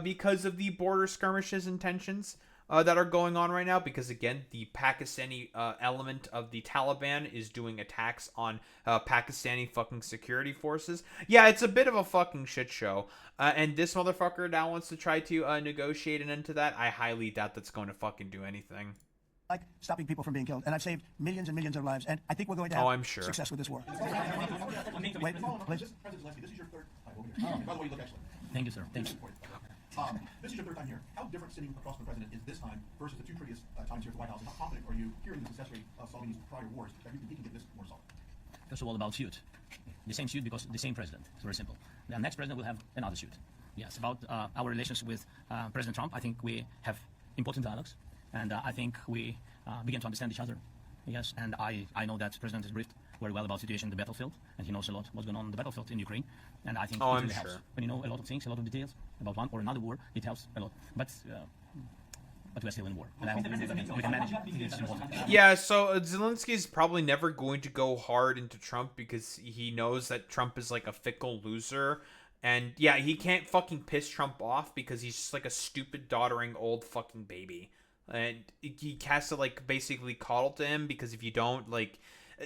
because of the border skirmishes and tensions that are going on right now, because again, the Pakistani element of the Taliban is doing attacks on Pakistani fucking security forces. Yeah, it's a bit of a fucking shit show. And this motherfucker now wants to try to negotiate an end to that. I highly doubt that's going to fucking do anything. Like stopping people from being killed, and I've saved millions and millions of lives, and I think we're going to have I'm sure. success with this war. Wait, please. President Zelensky, this is your third time over here. By the way, you look excellent. Thank you, sir. Thanks. This is your third time here. How different sitting across from the president is this time versus the two previous times here at the White House? And how confident are you here in the success rate of solving these prior wars that he can get this war solved? First of all, about suit. The same suit because the same president. It's very simple. The next president will have another suit. Yes, about our relations with President Trump, I think we have important dialogues, and I think we begin to understand each other. Yes, and I know that the president is briefed very well about the situation in the battlefield, and he knows a lot what's going on in the battlefield in Ukraine, and I think it really helps. When you know a lot of things, a lot of details about one or another war, it helps a lot. But we're still in war, and we can manage it. It's important. Yeah, so Zelensky is probably never going to go hard into Trump because he knows that Trump is like a fickle loser. And yeah, he can't fucking piss Trump off because he's just like a stupid, doddering old fucking baby. And he has to like basically coddle to him, because if you don't, like,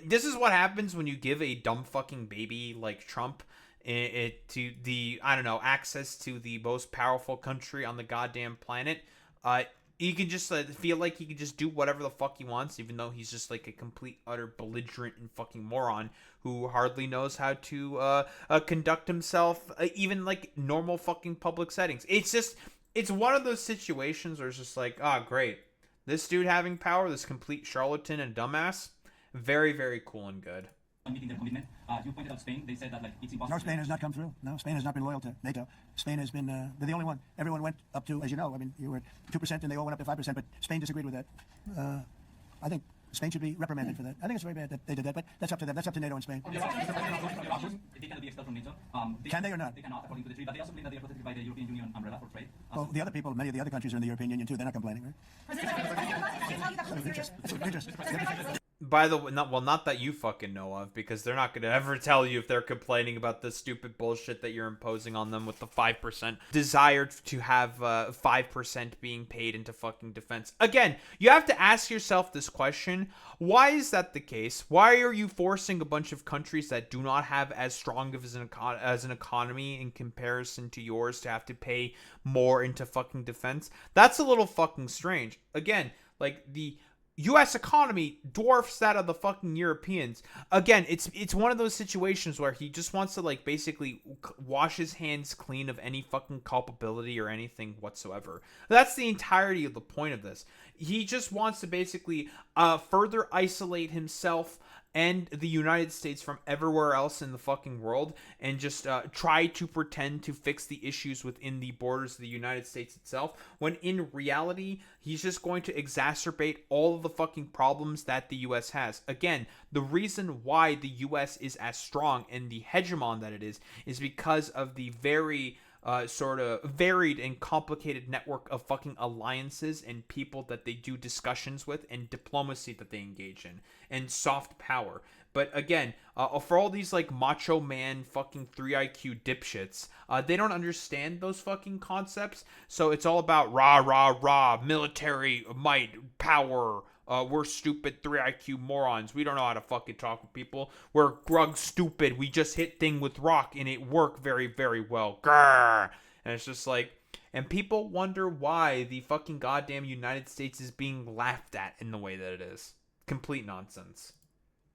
this is what happens when you give a dumb fucking baby like Trump to the, I don't know, access to the most powerful country on the goddamn planet. He can just feel like he can just do whatever the fuck he wants, even though he's just like a complete, utter belligerent and fucking moron who hardly knows how to conduct himself, even like normal fucking public settings. It's one of those situations where it's just like, great. This dude having power, this complete charlatan and dumbass, very, very cool and good. Meeting their commitment. You pointed out Spain. They said that like it's impossible. No, Spain has not come through. No, Spain has not been loyal to NATO. Spain has been, they're the only one. Everyone went up to, as you know, I mean, you were 2% and they all went up to 5%, but Spain disagreed with that. I think Spain should be reprimanded for that. I think it's very bad that they did that, but that's up to them. That's up to NATO and Spain. They cannot be expelled from NATO. Can they or not? They cannot, according to the treaty, but they also believe that they are protected by the European Union umbrella for trade. Well, the other people, many of the other countries are in the European Union too. They're not complaining, right? Interest. By the way, not that you fucking know of, because they're not going to ever tell you if they're complaining about the stupid bullshit that you're imposing on them with the 5%. Desire to have 5% being paid into fucking defense. Again, you have to ask yourself this question. Why is that the case? Why are you forcing a bunch of countries that do not have as strong of as an economy in comparison to yours to have to pay more into fucking defense? That's a little fucking strange. Again, like the U.S. economy dwarfs that of the fucking Europeans. Again, it's one of those situations where he just wants to like basically wash his hands clean of any fucking culpability or anything whatsoever. That's the entirety of the point of this. He just wants to basically further isolate himself and the United States from everywhere else in the fucking world, and just try to pretend to fix the issues within the borders of the United States itself, when in reality, he's just going to exacerbate all of the fucking problems that the U.S. has. Again, the reason why the U.S. is as strong and the hegemon that it is because of the very sort of varied and complicated network of fucking alliances and people that they do discussions with, and diplomacy that they engage in, and soft power. But again, for all these like macho man fucking 3 IQ dipshits, they don't understand those fucking concepts. So it's all about rah, military might, power. We're stupid 3 IQ morons. We don't know how to fucking talk with people. We're grug stupid. We just hit thing with rock and it worked very, very well. Grrr. And it's just like, and people wonder why the fucking goddamn United States is being laughed at in the way that it is. Complete nonsense.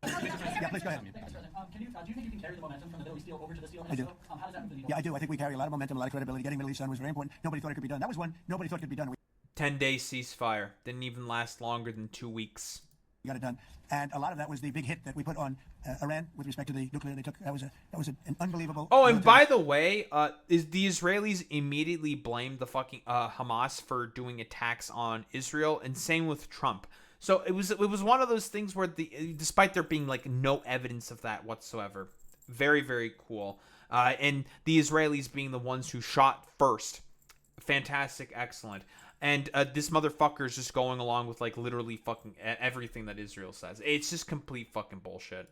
Yeah, please go ahead. Do you think you can carry the momentum from the Middle East deal over to this deal? I do. How does that move the needle? Yeah, I do. I think we carry a lot of momentum, a lot of credibility. Getting Middle East done was very important. Nobody thought it could be done. That was one nobody thought could be done. 10-day ceasefire. Didn't even last longer than 2 weeks. We got it done. And a lot of that was the big hit that we put on Iran with respect to the nuclear they took. That was an unbelievable. Oh, and by the way, is the Israelis immediately blamed the fucking Hamas for doing attacks on Israel, and same with Trump. So it was one of those things where despite there being like no evidence of that whatsoever, very, very cool. And the Israelis being the ones who shot first, fantastic, excellent. And this motherfucker is just going along with like literally fucking everything that Israel says. It's just complete fucking bullshit.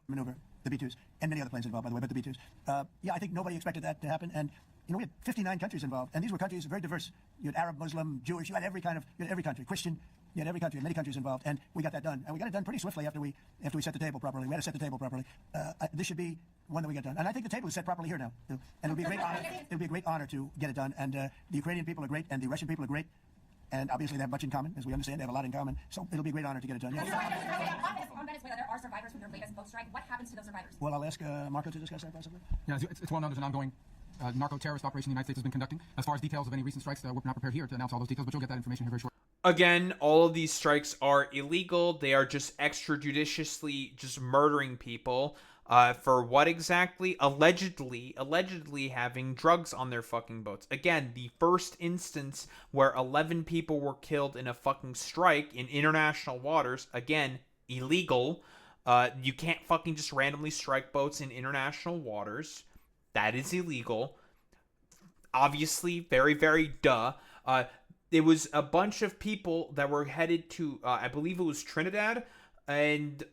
Maneuver, the B-2s, and many other planes involved, by the way, but the B-2s. Yeah, I think nobody expected that to happen. And we had 59 countries involved, and these were countries very diverse. You had Arab, Muslim, Jewish. You had every country, Christian. You had every country, many countries involved, and we got that done. And we got it done pretty swiftly after we set the table properly. We had to set the table properly. This should be one that we get done, and I think the table is set properly here now. And it'll be a great honor. It'll be a great honor to get it done. And the Ukrainian people are great, and the Russian people are great. And obviously they have much in common, as we understand. They have a lot in common. So it'll be a great honor to get it done. Yeah. On Venezuela, there are survivors from their latest boat strike. What happens to those survivors? Well, I'll ask Marco to discuss that possibly. Yeah, it's well known there's an ongoing narco-terrorist operation the United States has been conducting. As far as details of any recent strikes, we're not prepared here to announce all those details, but you'll get that information here very shortly. Again, all of these strikes are illegal. They are just extrajudiciously just murdering people. For what exactly? Allegedly having drugs on their fucking boats. Again, the first instance where 11 people were killed in a fucking strike in international waters. Again, illegal. You can't fucking just randomly strike boats in international waters. That is illegal. Obviously, very, very duh. It was a bunch of people that were headed to, I believe it was Trinidad, and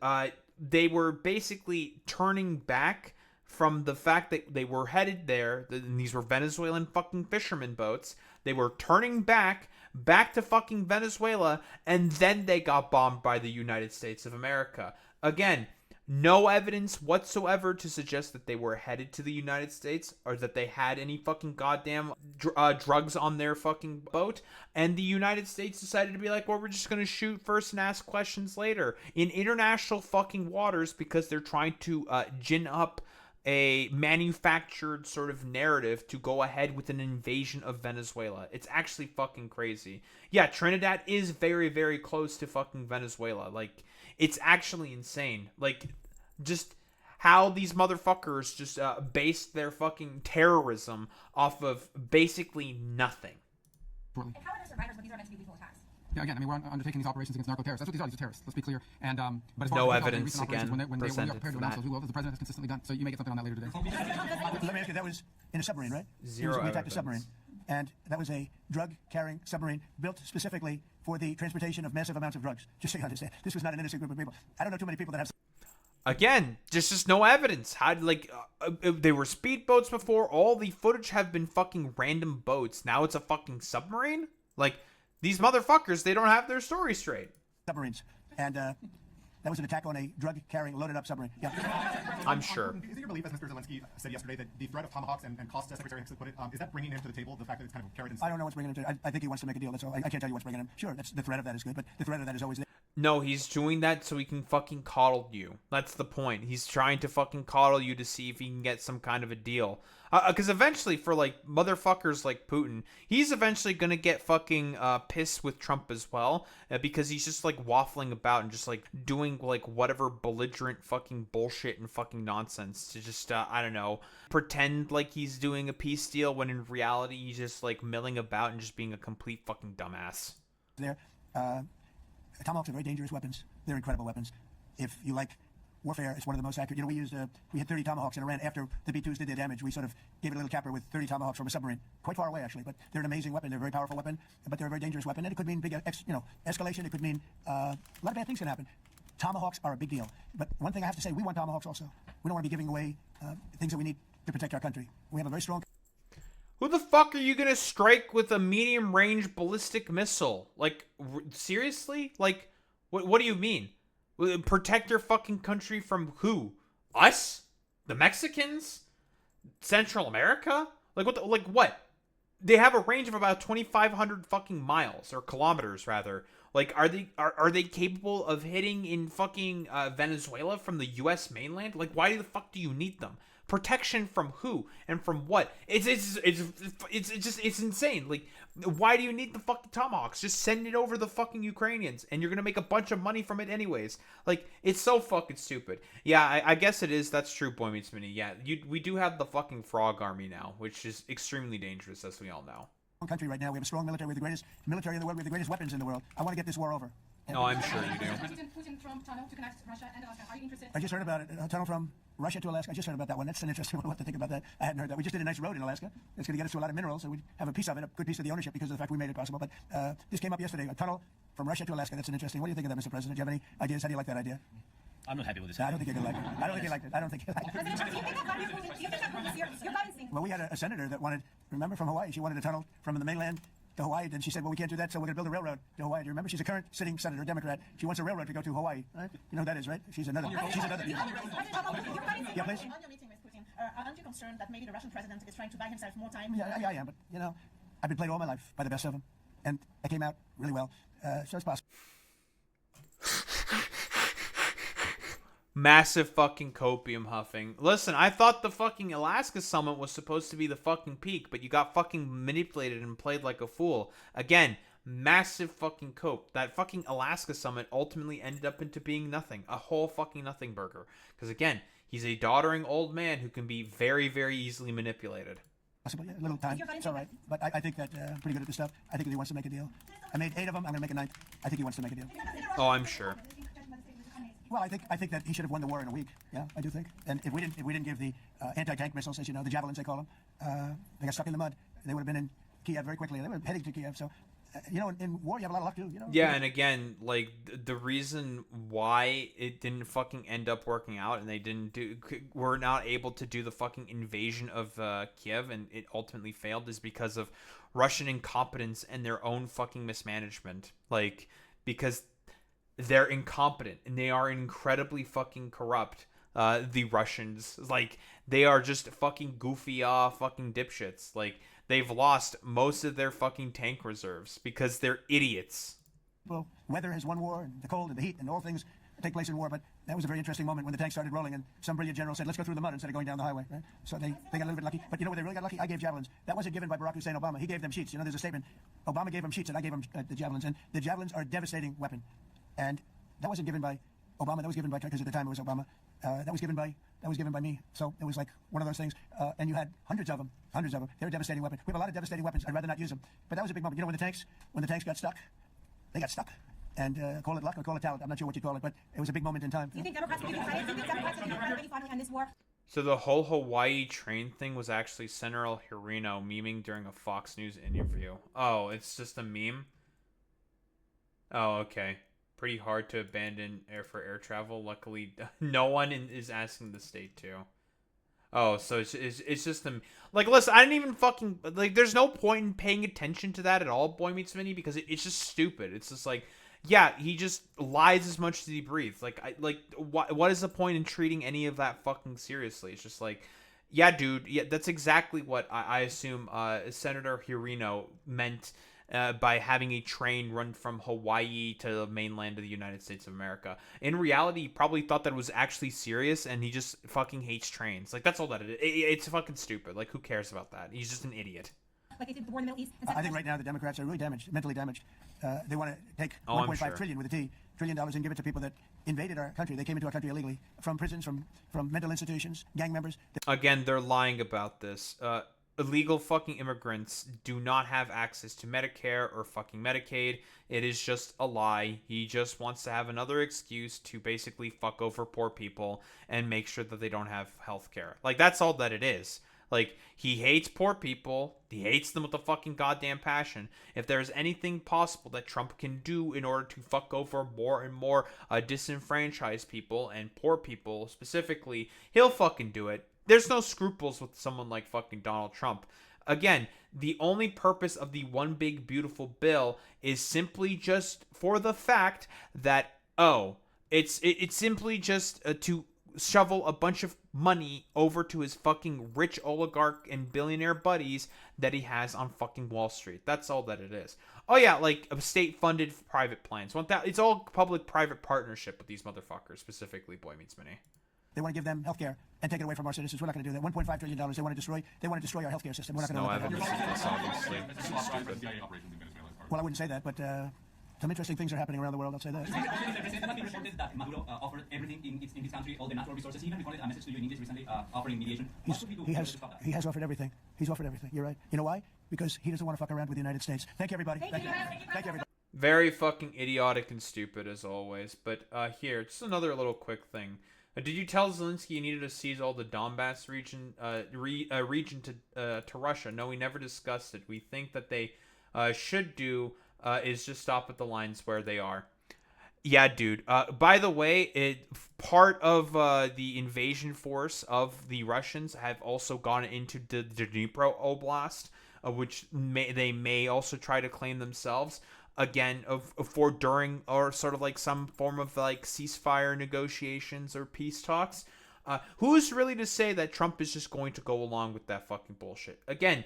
they were basically turning back from the fact that they were headed there. And these were Venezuelan fucking fishermen boats. They were turning back to fucking Venezuela, and then they got bombed by the United States of America. Again, no evidence whatsoever to suggest that they were headed to the United States or that they had any fucking goddamn drugs on their fucking boat. And the United States decided to be like, well, we're just going to shoot first and ask questions later in international fucking waters because they're trying to gin up a manufactured sort of narrative to go ahead with an invasion of Venezuela. It's actually fucking crazy. Yeah, Trinidad is very, very close to fucking Venezuela. Like, it's actually insane. Like, just how these motherfuckers just based their fucking terrorism off of basically nothing. And how are there survivors when these are meant to be lethal attacks? Yeah, again, I mean, we're undertaking these operations against narco-terrorists. That's what these are, these are terrorists. Let's be clear. And but as far No as evidence, recent operations, again, when we are presented prepared to for announce that. those, we will, as the president has consistently done. So you may get something on that later today. Let me ask you, that was in a submarine, right? Zero We attacked a evidence. submarine. And that was a drug-carrying submarine built specifically for the transportation of massive amounts of drugs. Just so you understand. This was not an innocent group of people. I don't know too many people that have... Again, just no evidence. How like they were speedboats before? All the footage have been fucking random boats. Now it's a fucking submarine? Like, these motherfuckers, they don't have their story straight. Submarines. And that was an attack on a drug-carrying, loaded-up submarine. Yeah. I'm sure. Is it your belief, as Mr. Zelensky said yesterday, that the threat of tomahawks and cost, as Secretary Hicks put it, is that bringing him to the table, the fact that it's kind of carried in... I don't know what's bringing him to... I think he wants to make a deal, that's all. I can't tell you what's bringing him. Sure, that's, the threat of that is good, but the threat of that is always there. No, he's doing that so he can fucking coddle you. That's the point. He's trying to fucking coddle you to see if he can get some kind of a deal. Because eventually, for like motherfuckers like Putin, he's eventually gonna get fucking pissed with Trump as well, because he's just like waffling about and just like doing like whatever belligerent fucking bullshit and fucking nonsense to just I don't know, pretend like he's doing a peace deal when in reality he's just like milling about and just being a complete fucking dumbass. There. Tomahawks are very dangerous weapons. They're incredible weapons. If you like warfare, it's one of the most accurate. You know, we had 30 Tomahawks in Iran. After the B-2s did their damage, we sort of gave it a little capper with 30 Tomahawks from a submarine. Quite far away, actually, but they're an amazing weapon. They're a very powerful weapon, but they're a very dangerous weapon. And it could mean big, escalation. It could mean a lot of bad things can happen. Tomahawks are a big deal. But one thing I have to say, we want Tomahawks also. We don't want to be giving away things that we need to protect our country. We have a very strong... Who the fuck are you gonna strike with a medium-range ballistic missile? Like, seriously? Like... What do you mean? Protect your fucking country from who? Us? The Mexicans? Central America? Like what? they have a range of about 2,500 fucking miles or kilometers rather. Like, are they capable of hitting in fucking Venezuela from the U.S. mainland? Like, why the fuck do you need them? Protection from who and from what? It's insane. Like, why do you need the fucking tomahawks? Just send it over the fucking Ukrainians, and you're gonna make a bunch of money from it anyways. Like, it's so fucking stupid. Yeah, I guess it is. That's true, Boy Meets Mini. Yeah, we do have the fucking frog army now, which is extremely dangerous, as we all know. Country right now. We have a strong military. We have the greatest military in the world. We have the greatest weapons in the world. I want to get this war over. No, I'm sure you do. Putin Trump tunnel to connect Russia and Alaska. Are you interested? I just heard about it. A tunnel from Russia to Alaska. I just heard about that one. That's an interesting one. What to think about that? I hadn't heard that. We just did a nice road in Alaska. It's going to get us to a lot of minerals, so we have a piece of it, a good piece of the ownership because of the fact we made it possible. But this came up yesterday. A tunnel from Russia to Alaska. That's an interesting. What do you think of that, Mr. President? Do you have any ideas? How do you like that idea? I'm not happy with this. I don't think you're going to like it. I don't think you liked it. I don't think you liked it. President Trump, do you think that your guidance thing? Well, we had a senator that wanted, remember, from Hawaii. She wanted a tunnel from the mainland to Hawaii. Then she said, well, we can't do that, so we're going to build a railroad to Hawaii. Do you remember? She's a current sitting senator, Democrat. She wants a railroad to go to Hawaii. Right? You know who that is, right? She's another. Yeah, please. On your meeting with Putin, aren't you concerned that maybe the Russian president is trying to buy himself more time? Yeah, I am. But, you know, I've been played all my life by the best of them. And I came out really well. So it's possible. Massive fucking copium huffing. Listen, I thought the fucking Alaska summit was supposed to be the fucking peak, but you got fucking manipulated and played like a fool. Again, massive fucking cope. That fucking Alaska summit ultimately ended up into being nothing. A whole fucking nothing burger. Because again, he's a doddering old man who can be very, very easily manipulated. Possible, yeah, a little time. It's all right. But I think that pretty good at this stuff. I think he wants to make a deal. I made 8 of them. I'm going to make a 9th. I think he wants to make a deal. Oh, I'm sure. Well, I think that he should have won the war in a week. Yeah, I do think. And if we didn't give the anti-tank missiles, as you know, the javelins they call them, they got stuck in the mud. They would have been in Kiev very quickly. They were heading to Kiev. So, you know, in war you have a lot of luck too. You know. Yeah, and again, like the reason why it didn't fucking end up working out, and they were not able to do the fucking invasion of Kiev, and it ultimately failed, is because of Russian incompetence and their own fucking mismanagement. Like, because they're incompetent and they are incredibly fucking corrupt. The Russians, like, they are just fucking goofy fucking dipshits. Like, they've lost most of their fucking tank reserves because they're idiots. Well, weather has won war, and the cold and the heat and all things take place in war. But that was a very interesting moment when the tanks started rolling, and some brilliant general said, "Let's go through the mud instead of going down the highway." Right? So they got a little bit lucky. But you know where they really got lucky? I gave javelins. That wasn't given by Barack Hussein Obama. He gave them sheets. You know, there's a statement. Obama gave them sheets, and I gave them the javelins. And the javelins are a devastating weapon. And that wasn't given by Obama. That was given by, because at the time it was Obama. That was given by me. So it was like one of those things. And you had hundreds of them. They're a devastating weapon. We have a lot of devastating weapons. I'd rather not use them. But that was a big moment. You know, when the tanks got stuck, they got stuck. And call it luck or call it talent. I'm not sure what you call it, but it was a big moment in time. Do you think Democrats will be excited? Do you think Democrats will be incredibly fun in this war? So the whole Hawaii train thing was actually Senator Hirino memeing during a Fox News interview. Oh, it's just a meme? Oh, okay. Pretty hard to abandon air travel. Luckily, no one is asking the state to. Oh, so it's just them. Like, listen, I didn't even fucking, like, there's no point in paying attention to that at all, Boy Meets Mini, because it's just stupid. It's just like, yeah, he just lies as much as he breathes. What is the point in treating any of that fucking seriously? It's just like, yeah, dude, yeah, that's exactly what I assume Senator Hirino meant by having a train run from Hawaii to the mainland of the United States of America. In reality, he probably thought that it was actually serious, and he just fucking hates trains. Like, that's all that it is. It's fucking stupid. Like, who cares about that? He's just an idiot. Like they did the war in the Middle East. I think right now the Democrats are really damaged, mentally damaged. They want to take Oh, I'm sure. $1.5 trillion with a T, $1 trillion, and give it to people that invaded our country. They came into our country illegally, from prisons, from mental institutions, gang members. Again, they're lying about this. Illegal fucking immigrants do not have access to Medicare or fucking Medicaid. It is just a lie. He just wants to have another excuse to basically fuck over poor people and make sure that they don't have health care. Like, that's all that it is. Like, he hates poor people. He hates them with a fucking goddamn passion. If there's anything possible that Trump can do in order to fuck over more and more disenfranchised people and poor people specifically, he'll fucking do it. There's no scruples with someone like fucking Donald Trump. Again, the only purpose of the one big beautiful bill is simply just for the fact that, it's simply just to shovel a bunch of money over to his fucking rich oligarch and billionaire buddies that he has on fucking Wall Street. That's all that it is. Oh yeah, like state-funded private planes. It's all public-private partnership with these motherfuckers, specifically Boy Meets Minnie. They want to give them health care and take it away from our citizens. We're not going to do that. $1.5 trillion they want to destroy our healthcare system. We're not going to No let that evidence happen. of this, obviously. Well, I wouldn't say that, but some interesting things are happening around the world, I'll say that. President, not been reported that Maduro offered everything in his country, all the natural resources. He even recorded a message to you in English recently, offering mediation. What should we do in order to stop that? He has offered everything. He's offered everything. You're right. You know why? Because he doesn't want to fuck around with the United States. Thank you, everybody. Thank you. Thank you, everybody. Very fucking idiotic and stupid as always. But here, just another little quick thing. Did you tell Zelensky you needed to seize all the Donbass region to Russia? No, we never discussed it. We think that they should do is just stop at the lines where they are. Yeah, dude. By the way, part of the invasion force of the Russians have also gone into the Dnipro Oblast, which they may also try to claim themselves. Again, for during or sort of like some form of like ceasefire negotiations or peace talks. Who's really to say that Trump is just going to go along with that fucking bullshit? Again,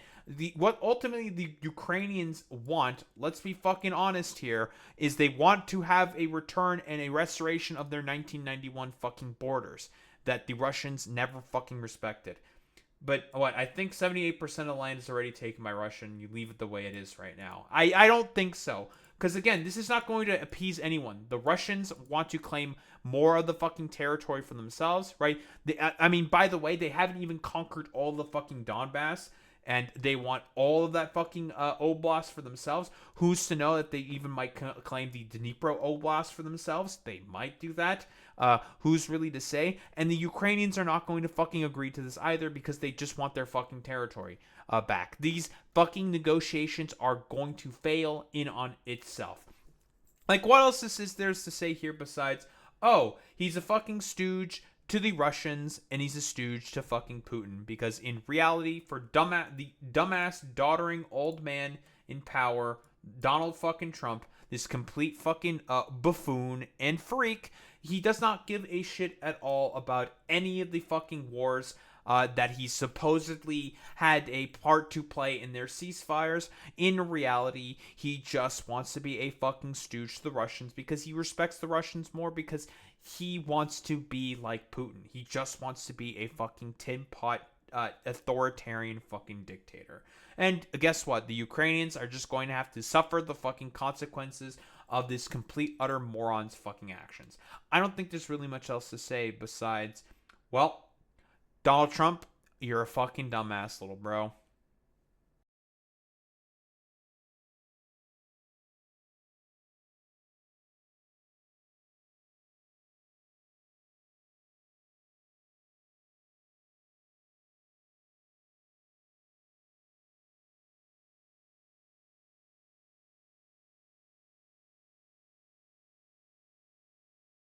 what ultimately the Ukrainians want, let's be fucking honest here, is they want to have a return and a restoration of their 1991 fucking borders that the Russians never fucking respected. But what, I think 78% of the land is already taken by Russia, and you leave it the way it is right now. I don't think so. Because again, this is not going to appease anyone. The Russians want to claim more of the fucking territory for themselves, right? I mean, by the way, they haven't even conquered all the fucking Donbass, and they want all of that fucking Oblast for themselves. Who's to know that they even might claim the Dnipro Oblast for themselves? They might do that. Who's really to say? And the Ukrainians are not going to fucking agree to this either because they just want their fucking territory back. These fucking negotiations are going to fail in on itself. Like, what else is there to say here besides, oh, he's a fucking stooge to the Russians, and he's a stooge to fucking Putin. Because in reality, for the dumbass, doddering old man in power, Donald fucking Trump, this complete fucking buffoon and freak, he does not give a shit at all about any of the fucking wars that he supposedly had a part to play in their ceasefires. In reality, he just wants to be a fucking stooge to the Russians because he respects the Russians more because he wants to be like Putin. He just wants to be a fucking tin pot authoritarian fucking dictator. And guess what? The Ukrainians are just going to have to suffer the fucking consequences of this complete utter moron's fucking actions. I don't think there's really much else to say besides, well, Donald Trump, you're a fucking dumbass, little bro.